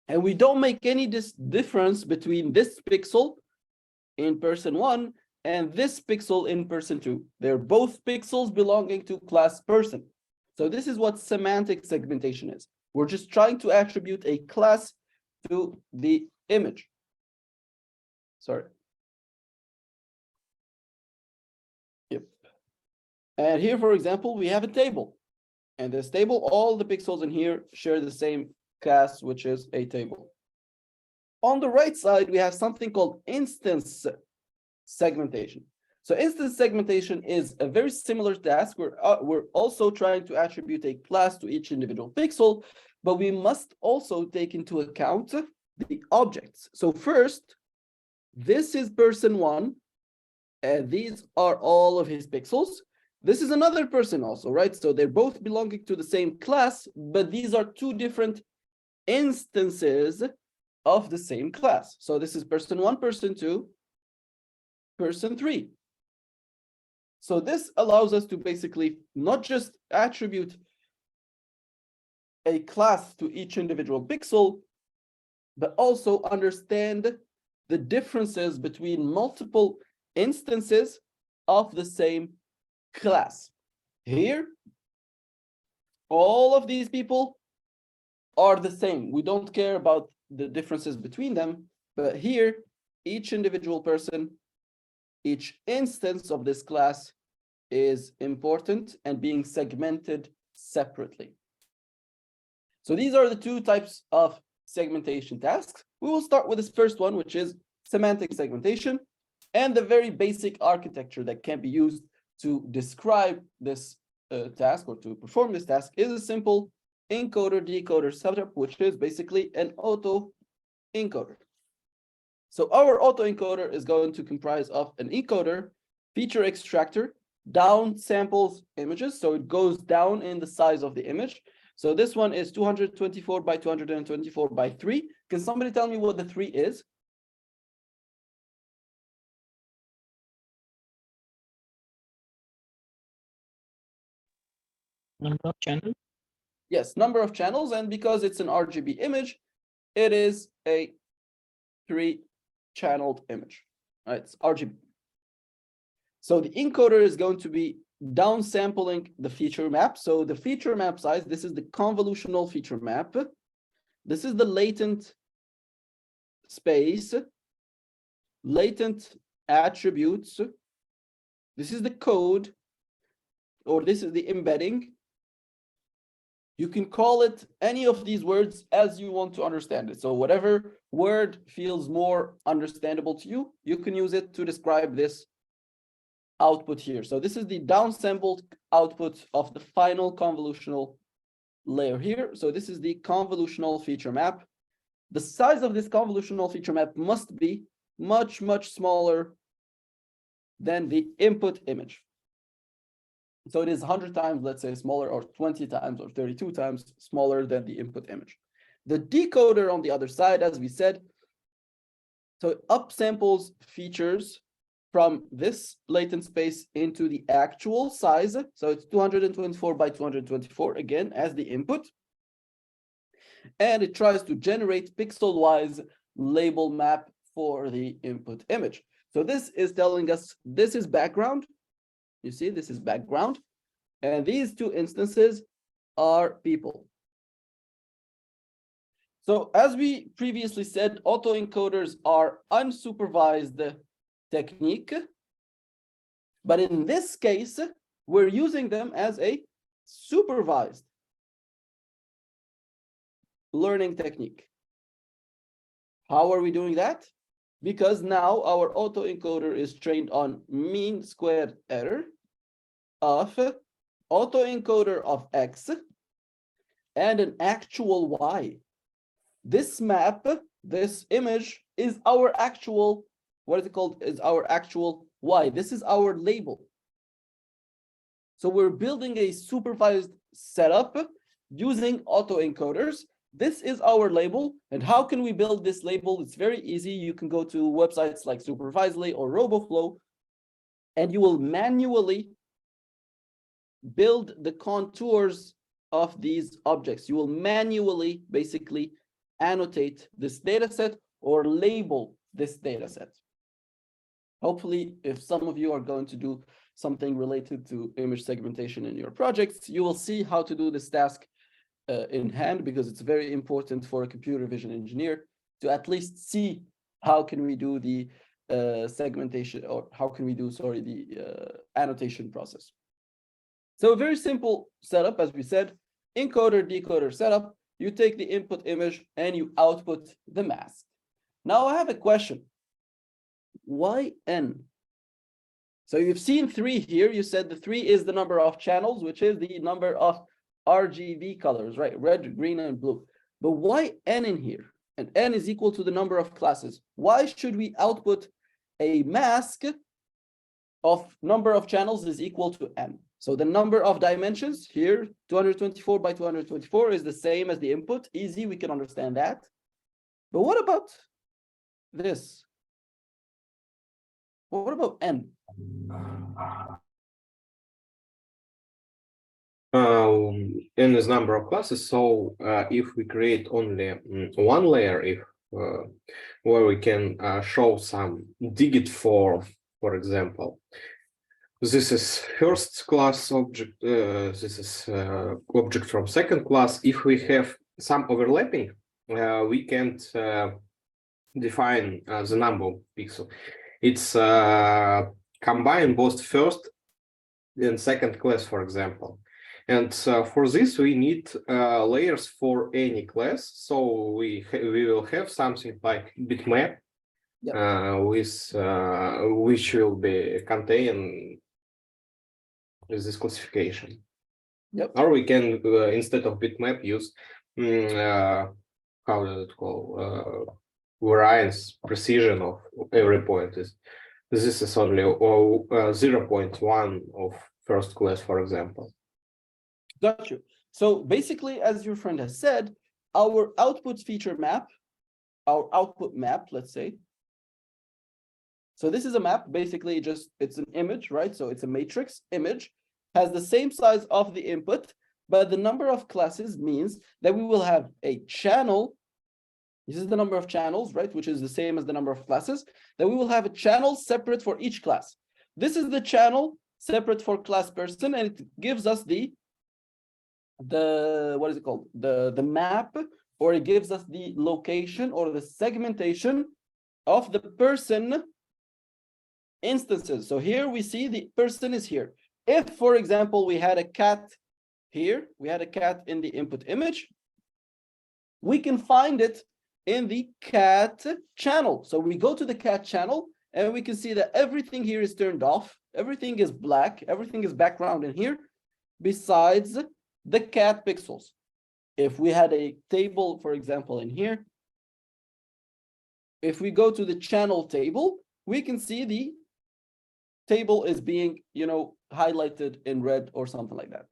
[SPEAKER 1] And we don't make any difference between this pixel in person 1 and this pixel in person 2. They're both pixels belonging to class person. So this is what semantic segmentation is. We're just trying to attribute a class to the image. Sorry. Yep. And here, for example, we have a table. And this table, all the pixels in here share the same class, which is a table. On the right side, we have something called instance segmentation. So instance segmentation is a very similar task. We're also trying to attribute a class to each individual pixel, but we must also take into account the objects. So first, this is person 1, and these are all of his pixels. This is another person also, right? So they're both belonging to the same class, but these are 2 different instances of the same class. So this is person 1, person 2, person 3. So this allows us to basically not just attribute a class to each individual pixel, but also understand the differences between multiple instances of the same class. Here, all of these people are the same. We don't care about the differences between them, but here, each individual person, each instance of this class is important and being segmented separately. So these are the 2 types of segmentation tasks. We will start with this first one, which is semantic segmentation, and the very basic architecture that can be used to describe this task or to perform this task is a simple encoder-decoder setup, which is basically an autoencoder. So our autoencoder is going to comprise of an encoder, feature extractor, down samples images, so it goes down in the size of the image. So this one is 224 by 224 by 3. Can somebody tell me what the 3 is?
[SPEAKER 2] Number of channels.
[SPEAKER 1] Yes, number of channels, and because it's an RGB image, it is a 3-channeled image. Right, it's RGB. So the encoder is going to be downsampling the feature map. So the feature map size, this is the convolutional feature map. This is the latent space, latent attributes. This is the code, or this is the embedding. You can call it any of these words as you want to understand it. So whatever word feels more understandable to you, you can use it to describe this output here. So this is the downsampled output of the final convolutional layer here. So this is the convolutional feature map. The size of this convolutional feature map must be much, much smaller than the input image. So it is 100 times, let's say, smaller, or 20 times, or 32 times smaller than the input image. The decoder on the other side, as we said, so it upsamples features from this latent space into the actual size. So it's 224 by 224, again, as the input. And it tries to generate pixel-wise label map for the input image. So this is telling us this is background. You see, this is background. And these two instances are people. So as we previously said, autoencoders are unsupervised technique. But in this case, we're using them as a supervised learning technique. How are we doing that? Because now our autoencoder is trained on mean squared error of autoencoder of X and an actual Y. This map, this image is our actual, what is it called? Is our actual Y. This is our label. So we're building a supervised setup using autoencoders. This is our label. And how can we build this label? It's very easy. You can go to websites like Supervisely or RoboFlow, and you will manually build the contours of these objects. You will manually basically annotate this data set or label this data set. Hopefully, if some of you are going to do something related to image segmentation in your projects, you will see how to do this task in hand, because it's very important for a computer vision engineer to at least see how can we do the segmentation, or how can we do, sorry, the annotation process. So a very simple setup, as we said, encoder, decoder setup. You take the input image and you output the mask. Now I have a question. Why N? So you've seen 3 here. You said the 3 is the number of channels, which is the number of RGB colors, right? Red, green, and blue. But why N in here? And N is equal to the number of classes. Why should we output a mask of number of channels is equal to N? So the number of dimensions here, 224 by 224, is the same as the input. Easy, we can understand that. But what about this? What about N?
[SPEAKER 3] N is number of classes. So if we create only one layer, if where we can show some digit for example, this is first class object. This is object from second class. If we have some overlapping, we can't define the number of pixels. It's combine both first and second class, for example. And for this, we need layers for any class. So we will have something like bitmap, with which will be contain this classification.
[SPEAKER 1] Yep.
[SPEAKER 3] Or we can instead of bitmap use how does it call variance precision of every point is. This is only 0.1 of first class, for example.
[SPEAKER 1] Got you. So basically, as your friend has said, our output feature map, our output map, let's say. So this is a map, basically just, it's an image, right? So it's a matrix image, has the same size of the input, but the number of classes means that we will have a channel. This is the number of channels, right? Which is the same as the number of classes, that we will have a channel separate for each class. This is the channel separate for class person, and it gives us the what is it called? The map, or it gives us the location or the segmentation of the person instances. So here we see the person is here. If, for example, we had a cat here, we had a cat in the input image, we can find it in the cat channel. So we go to the cat channel and we can see that everything here is turned off. Everything is black. Everything is background in here, besides the cat pixels. if we had a table, for example, in here, if we go to the channel table, we can see the table is being, highlighted in red or something like that.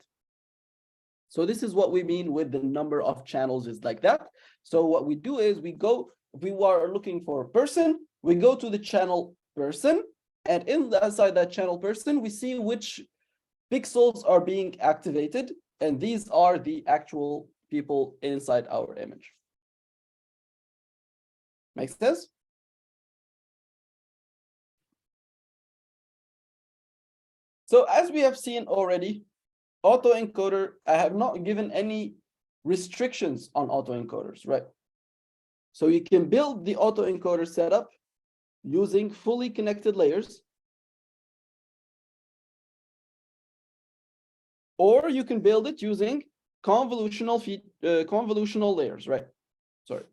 [SPEAKER 1] So this is what we mean with the number of channels is like that. So what we do is we go, if we are looking for a person, we go to the channel person, and inside that channel person, we see which pixels are being activated, and these are the actual people inside our image. Makes sense? So as we have seen already, autoencoder, I have not given any restrictions on autoencoders, right? So you can build the autoencoder setup using fully connected layers, or you can build it using convolutional layers, right? Sorry.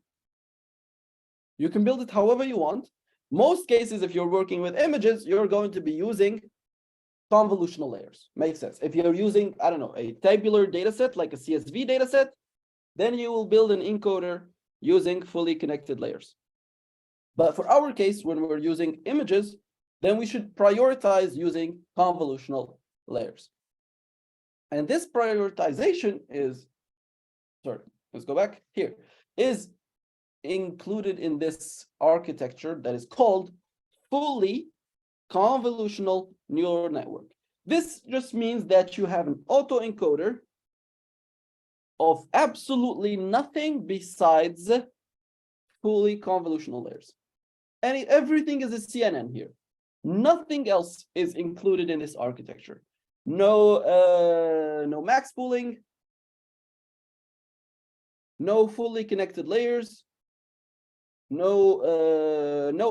[SPEAKER 1] You can build it however you want. Most cases, if you're working with images, you're going to be using convolutional layers. Makes sense. If you're using, I don't know, a tabular data set, like a CSV data set, then you will build an encoder using fully connected layers. But for our case, when we're using images, then we should prioritize using convolutional layers. And this prioritization is, sorry, let's go back here, is included in this architecture that is called fully convolutional neural network. This just means that you have an autoencoder of absolutely nothing besides fully convolutional layers. And everything is a CNN here. Nothing else is included in this architecture. No max pooling, no fully connected layers, no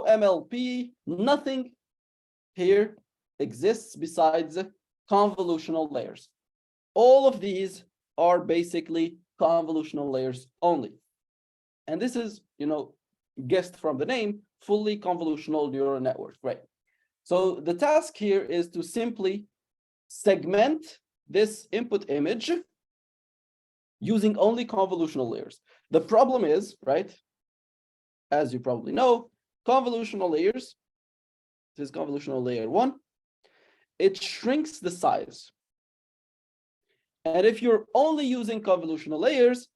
[SPEAKER 1] MLP, nothing here exists besides convolutional layers. All of these are basically convolutional layers only. And this is, guessed from the name, fully convolutional neural network, right? So the task here is to simply segment this input image using only convolutional layers. The problem is, right, as you probably know, convolutional layers, this is convolutional layer 1, it shrinks the size. And if you're only using convolutional layers,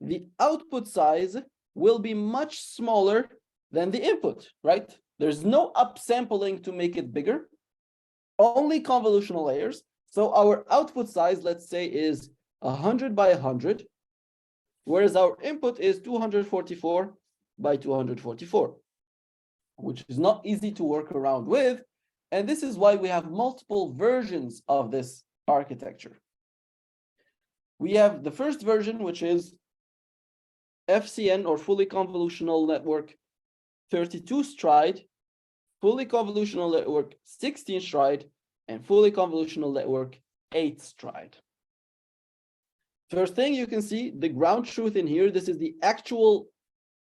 [SPEAKER 1] the output size will be much smaller than the input, right? There's no upsampling to make it bigger, only convolutional layers. So our output size, let's say, is 100 by 100, whereas our input is 244 by 244, which is not easy to work around with. And this is why we have multiple versions of this architecture. We have the first version, which is FCN, or fully convolutional network 32 stride, fully convolutional network 16 stride, and fully convolutional network 8 stride. First thing you can see, the ground truth in here, this is the actual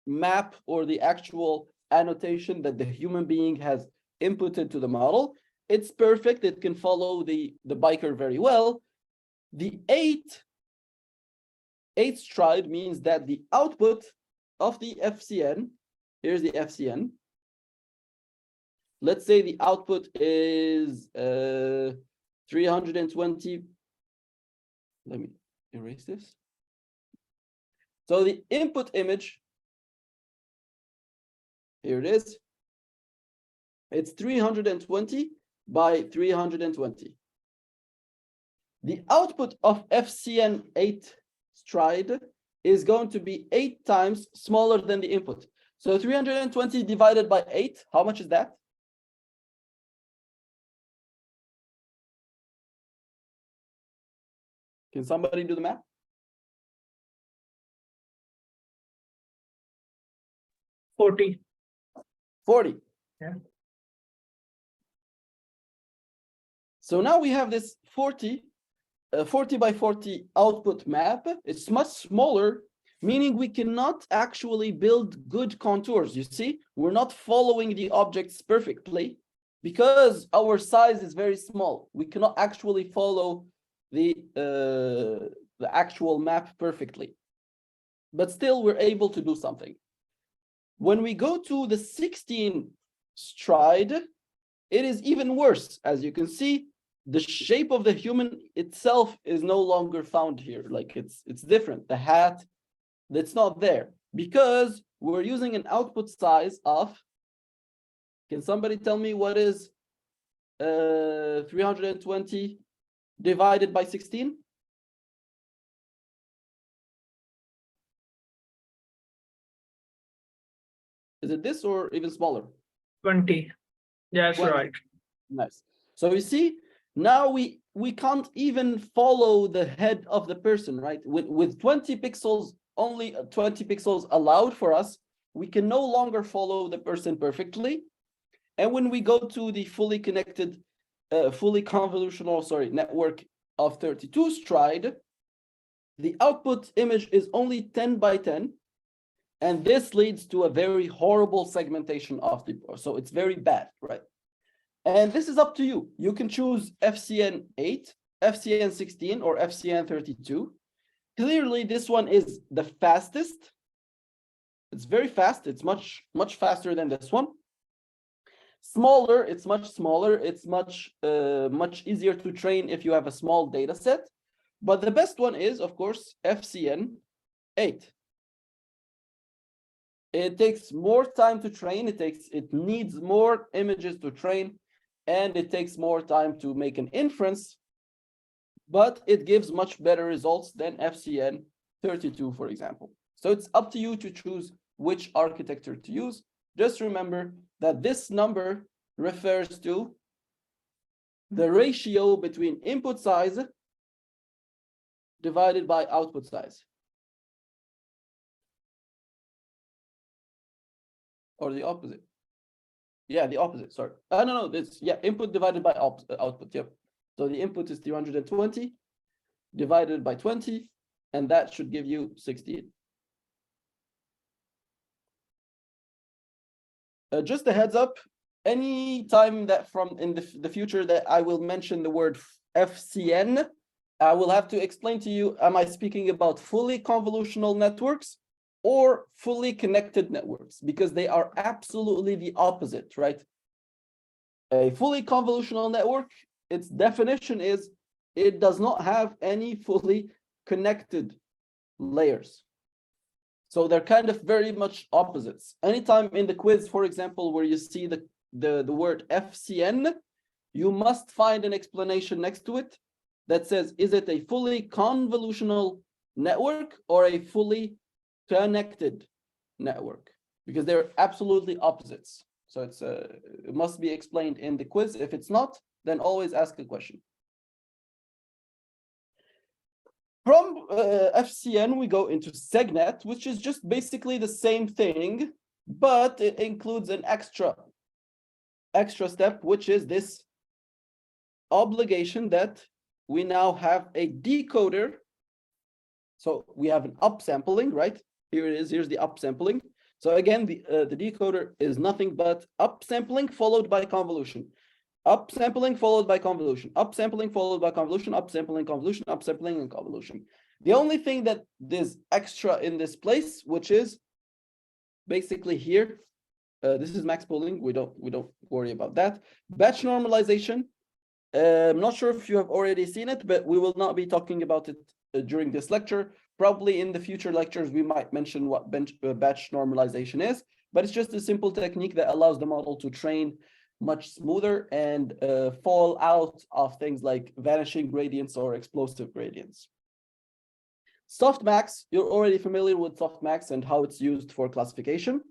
[SPEAKER 1] map or the actual annotation that the human being has inputted to the model. It's perfect. It can follow the biker very well. The 8 stride means that the output of the FCN, here's the FCN. Let's say the output is 320. Let me erase this. So the input image, here it is. It's 320 by 320. The output of FCN 8 stride is going to be 8 times smaller than the input. So 320 divided by 8, how much is that? Can somebody do the math?
[SPEAKER 4] 40.
[SPEAKER 1] 40.
[SPEAKER 4] Yeah.
[SPEAKER 1] So now we have this 40 by 40 output map. It's much smaller, meaning we cannot actually build good contours. You see, we're not following the objects perfectly because our size is very small. We cannot actually follow the the actual map perfectly. But still, we're able to do something. When we go to the 16 stride, it is even worse. As you can see, the shape of the human itself is no longer found here. Like it's different. The hat, that's not there because we're using an output size of, can somebody tell me what is 320 divided by 16? Is it this or even smaller?
[SPEAKER 4] 20. Yes,
[SPEAKER 1] 20.
[SPEAKER 4] right.
[SPEAKER 1] Nice. So you see, now we can't even follow the head of the person, right? With 20 pixels, only 20 pixels allowed for us, we can no longer follow the person perfectly. And when we go to the fully connected, fully convolutional, network of 32 stride, the output image is only 10 by 10. And this leads to a very horrible segmentation of the, so it's very bad, right? And this is up to you. You can choose FCN 8, FCN 16, or FCN 32. Clearly, this one is the fastest. It's very fast. It's much faster than this one. Smaller, it's much smaller. It's much easier to train if you have a small data set. But the best one is, of course, FCN 8. It takes more time to train. It needs more images to train, and it takes more time to make an inference, but it gives much better results than FCN 32, for example. So it's up to you to choose which architecture to use. Just remember that this number refers to the ratio between input size divided by output size. Or the opposite. Yeah, the opposite, sorry. No, this, yeah, input divided by output, yep. So the input is 320 divided by 20, and that should give you 16. Just a heads up, any time that from in the future that I will mention the word FCN, I will have to explain to you, am I speaking about fully convolutional networks or fully connected networks? Because they are absolutely the opposite, right? A fully convolutional network, its definition is it does not have any fully connected layers. So they're kind of very much opposites. Anytime in the quiz, for example, where you see the word FCN, you must find an explanation next to it that says, is it a fully convolutional network or a fully connected network? Because they're absolutely opposites. So it must be explained in the quiz. If it's not, then always ask a question. From FCN, we go into SegNet, which is just basically the same thing, but it includes an extra step, which is this obligation that we now have a decoder. So we have an upsampling, right? Here it is. Here's the upsampling. So again, the decoder is nothing but upsampling followed by convolution. Upsampling followed by convolution, upsampling followed by convolution, upsampling, convolution, upsampling, and convolution. The only thing that is extra in this place, which is basically here, this is max pooling. We don't worry about that. Batch normalization. I'm not sure if you have already seen it, but we will not be talking about it during this lecture. Probably in the future lectures, we might mention what batch normalization is, but it's just a simple technique that allows the model to train much smoother and fall out of things like vanishing gradients or explosive gradients. Softmax, you're already familiar with softmax and how it's used for classification,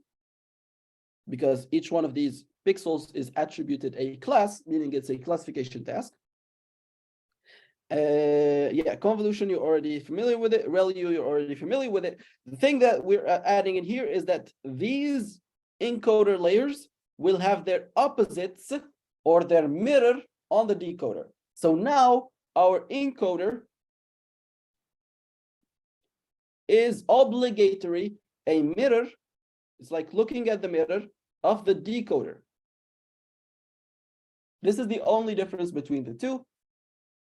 [SPEAKER 1] because each one of these pixels is attributed a class, meaning it's a classification task. Yeah, convolution, you're already familiar with it. ReLU, you're already familiar with it. The thing that we're adding in here is that these encoder layers will have their opposites or their mirror on the decoder. So now our encoder is obligatory a mirror. It's like looking at the mirror of the decoder. This is the only difference between the two.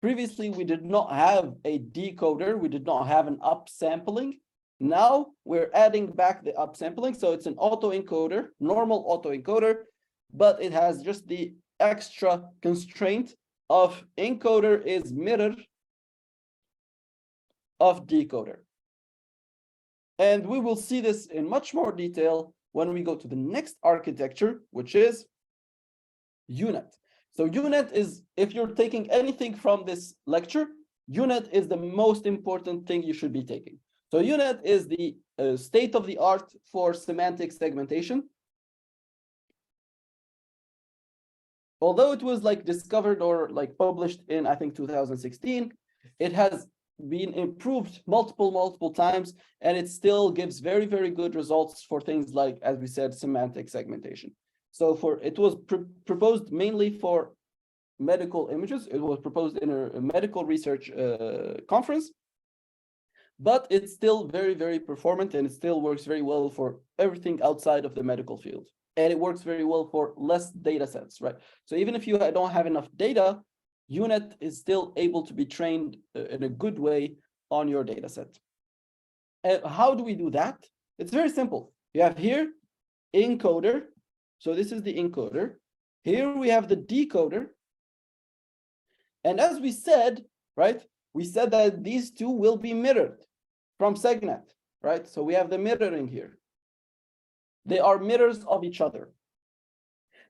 [SPEAKER 1] Previously, we did not have a decoder. We did not have an upsampling. Now we're adding back the upsampling. So it's an autoencoder, normal autoencoder, but it has just the extra constraint of encoder is mirror of decoder. And we will see this in much more detail when we go to the next architecture, which is UNet. So UNet is, if you're taking anything from this lecture, UNet is the most important thing you should be taking. So UNet is the state of the art for semantic segmentation. Although it was like discovered or like published in, I think, 2016, it has been improved multiple times, and it still gives very, very good results for things like, as we said, semantic segmentation. So it was proposed mainly for medical images. It was proposed in a medical research conference, but it's still very, very performant, and it still works very well for everything outside of the medical field. And it works very well for less data sets, right? So even if you don't have enough data, UNet is still able to be trained in a good way on your data set. And how do we do that? It's very simple. You have here encoder. So this is the encoder. Here we have the decoder. And as we said, right, we said that these two will be mirrored from Segnet, right? So we have the mirroring here. They are mirrors of each other.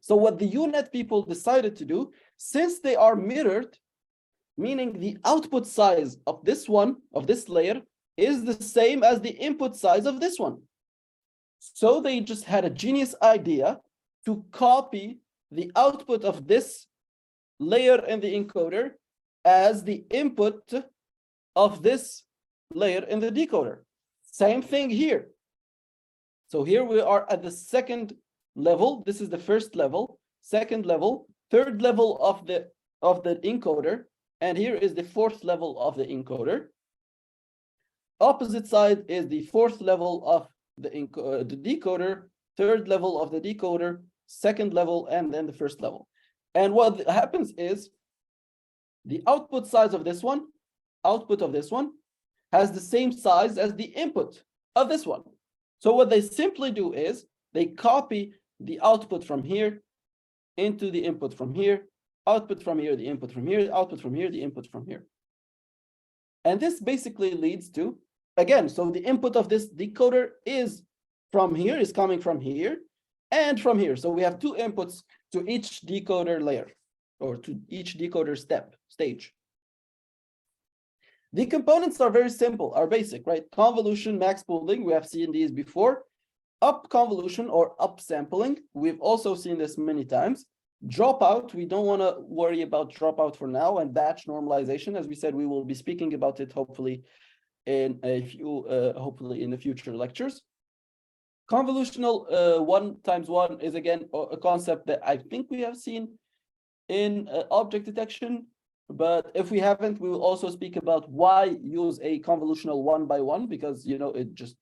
[SPEAKER 1] So what the UNet people decided to do, since they are mirrored, meaning the output size of this one, of this layer, is the same as the input size of this one. So they just had a genius idea to copy the output of this layer in the encoder as the input of this layer in the decoder. Same thing here. So here we are at the second level. This is the first level, second level, third level of the encoder, and here is the fourth level of the encoder. Opposite side is the fourth level of the decoder, third level of the decoder, second level, and then the first level. And what happens is the output size of this one, output of this one, has the same size as the input of this one. So what they simply do is they copy the output from here into the input from here, output from here, the input from here, output from here, the input from here. And this basically leads to, again, so the input of this decoder is from here, is coming from here and from here. So we have two inputs to each decoder layer, or to each decoder stage. The components are very simple, are basic, right? Convolution, max pooling, we have seen these before. Up convolution or upsampling, we've also seen this many times. Dropout, we don't want to worry about dropout for now, and batch normalization, as we said, we will be speaking about it hopefully in a few, hopefully in the future lectures. Convolutional 1x1 is again a concept that I think we have seen in object detection, but if we haven't, we will also speak about why use a convolutional 1x1, because it just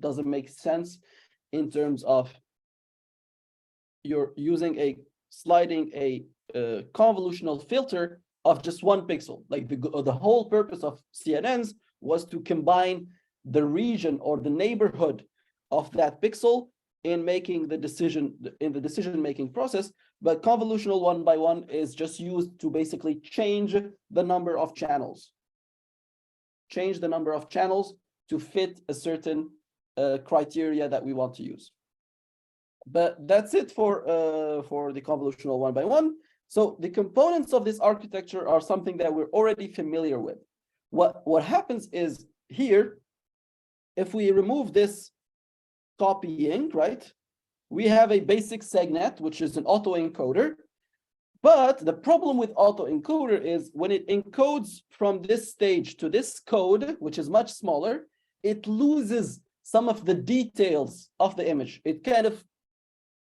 [SPEAKER 1] doesn't make sense in terms of you're using a sliding a convolutional filter of just one pixel. Like the whole purpose of CNNs was to combine the region or the neighborhood of that pixel in making the decision in the decision-making process. But convolutional 1x1 is just used to basically change the number of channels. Change the number of channels to fit a certain criteria that we want to use. But that's it for the convolutional 1x1. So the components of this architecture are something that we're already familiar with. What happens is here, if we remove this copying, right, we have a basic segnet, which is an autoencoder. But the problem with autoencoder is when it encodes from this stage to this code, which is much smaller, it loses some of the details of the image. It kind of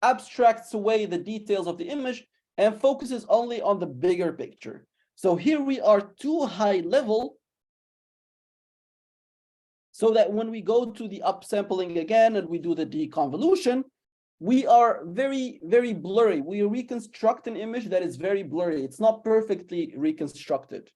[SPEAKER 1] abstracts away the details of the image and focuses only on the bigger picture. So here we are too high level, so that when we go to the upsampling again and we do the deconvolution, we are very, very blurry. We reconstruct an image that is very blurry. It's not perfectly reconstructed,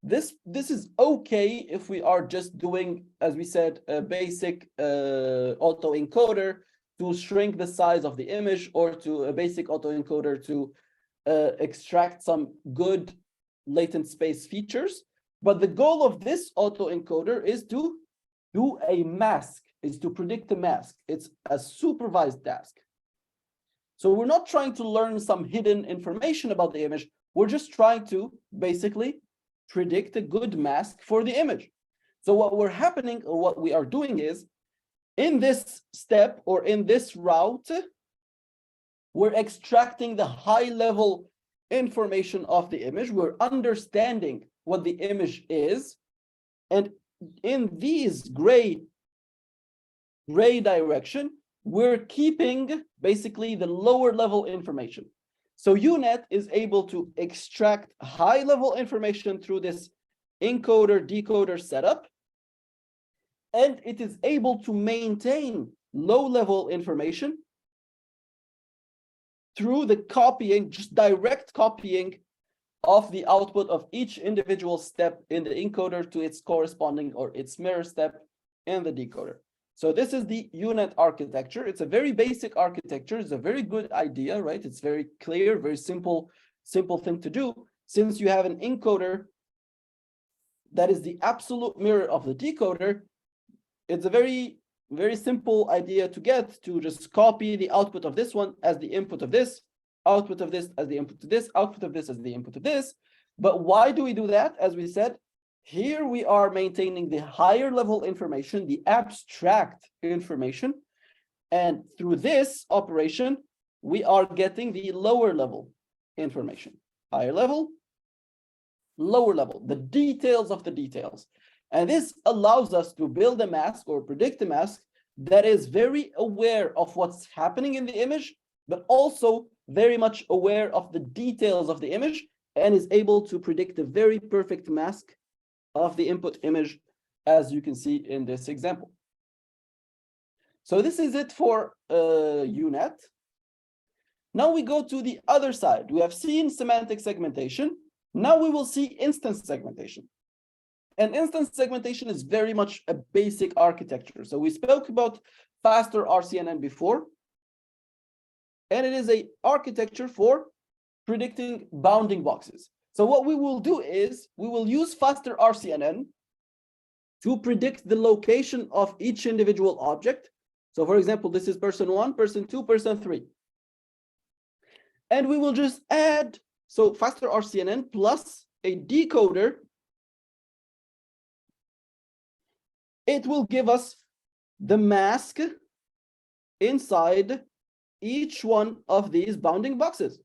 [SPEAKER 1] This is okay if we are just doing, as we said, a basic autoencoder to shrink the size of the image, or to a basic autoencoder to extract some good latent space features. But the goal of this autoencoder is to do a mask, is to predict a mask. It's a supervised task. So we're not trying to learn some hidden information about the image. We're just trying to basically predict a good mask for the image. So what we are doing is, in this step or in this route, we're extracting the high level information of the image. We're understanding what the image is. And in these gray direction, we're keeping basically the lower level information. So UNet is able to extract high level information through this encoder decoder setup, and it is able to maintain low level information through the copying, just direct copying of the output of each individual step in the encoder to its corresponding or its mirror step in the decoder. So this is the UNet architecture. It's a very basic architecture. It's a very good idea, right? It's very clear, very simple thing to do. Since you have an encoder that is the absolute mirror of the decoder, it's a very, very simple idea to get to just copy the output of this one as the input of this, output of this as the input to this, output of this as the input of this. But why do we do that? As we said, here we are maintaining the higher level information, the abstract information, and through this operation, we are getting the lower level information. Higher level, lower level, the details of the details. And this allows us to build a mask or predict a mask that is very aware of what's happening in the image, but also very much aware of the details of the image, and is able to predict a very perfect mask of the input image, as you can see in this example. So this is it for UNet. Now we go to the other side. We have seen semantic segmentation. Now we will see instance segmentation. And instance segmentation is very much a basic architecture. So we spoke about faster RCNN before, and it is an architecture for predicting bounding boxes. So what we will do is we will use faster RCNN to predict the location of each individual object. So for example, this is person 1, person 2, person 3. And we will just add, so faster RCNN plus a decoder, it will give us the mask inside each one of these bounding boxes.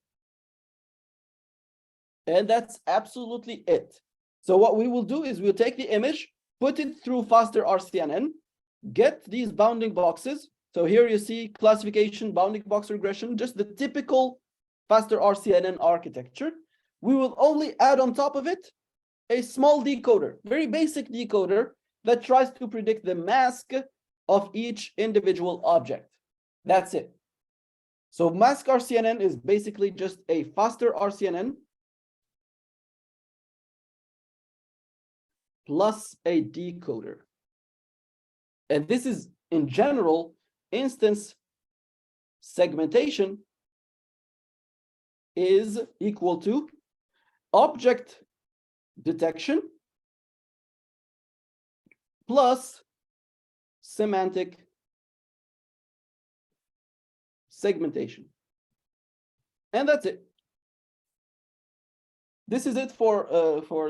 [SPEAKER 1] And that's absolutely it. So what we will do is we'll take the image, put it through faster RCNN, get these bounding boxes. So here you see classification, bounding box regression, just the typical faster RCNN architecture. We will only add on top of it a small decoder, very basic decoder that tries to predict the mask of each individual object. That's it. So mask RCNN is basically just a faster RCNN plus a decoder. And this is, in general, instance segmentation is equal to object detection plus semantic segmentation. And that's it. This is it for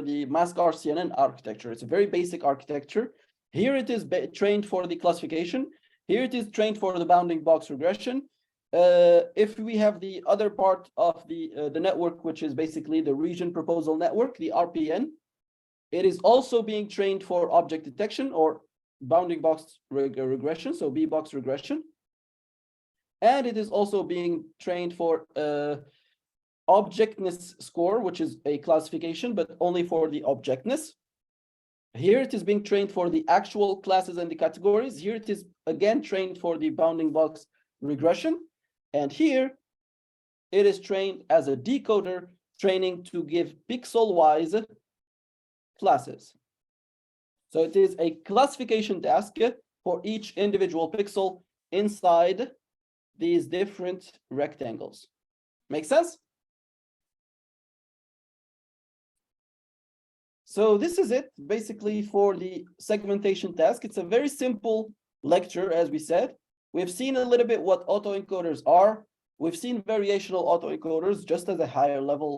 [SPEAKER 1] the mask RCNN architecture. It's a very basic architecture. Here it is trained for the classification. Here it is trained for the bounding box regression. If we have the other part of the network, which is basically the region proposal network, the RPN, it is also being trained for object detection or bounding box regression, so B-box regression. And it is also being trained for objectness score, which is a classification, but only for the objectness. Here it is being trained for the actual classes and the categories. Here it is again trained for the bounding box regression. And here it is trained as a decoder, training to give pixel-wise classes. So it is a classification task for each individual pixel inside these different rectangles. Make sense? So this is it basically for the segmentation task. It's a very simple lecture, as we said. We've seen a little bit what autoencoders are. We've seen variational autoencoders just as a higher level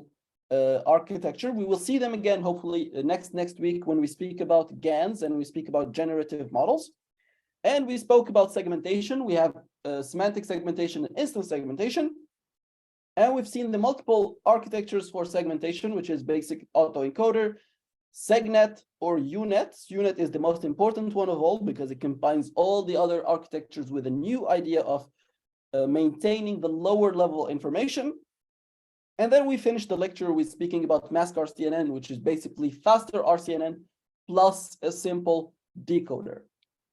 [SPEAKER 1] architecture. We will see them again, hopefully next week when we speak about GANs and we speak about generative models. And we spoke about segmentation. We have semantic segmentation and instance segmentation. And we've seen the multiple architectures for segmentation, which is basic autoencoder, segnet, or UNet. UNet is the most important one of all because it combines all the other architectures with a new idea of maintaining the lower level information. And then we finished the lecture with speaking about mask RCNN, which is basically faster RCNN plus a simple decoder.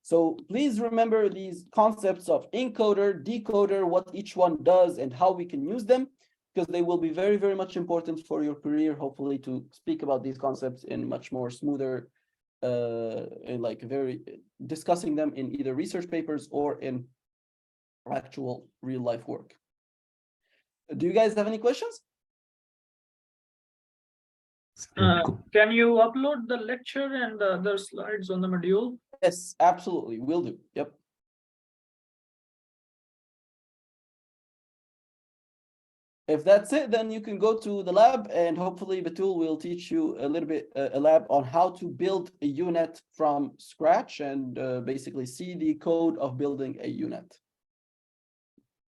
[SPEAKER 1] So please remember these concepts of encoder, decoder, what each one does and how we can use them, because they will be very, very much important for your career, hopefully, to speak about these concepts in much more smoother, and like discussing them in either research papers or in actual real life work. Do you guys have any questions?
[SPEAKER 4] Can you upload the lecture and the other slides on the module?
[SPEAKER 1] Yes, absolutely. Will do. Yep. If that's it, then you can go to the lab and hopefully Batul will teach you a little bit, a lab on how to build a UNet from scratch and basically see the code of building a UNet.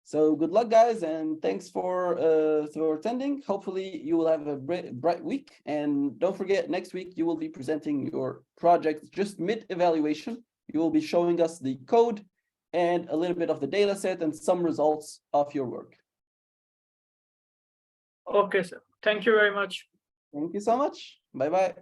[SPEAKER 1] So good luck, guys, and thanks for attending. Hopefully you will have a bright week. And don't forget, next week you will be presenting your project just mid-evaluation. You will be showing us the code and a little bit of the data set and some results of your work.
[SPEAKER 4] Okay, sir. Thank you very much.
[SPEAKER 1] Thank you so much. Bye-bye.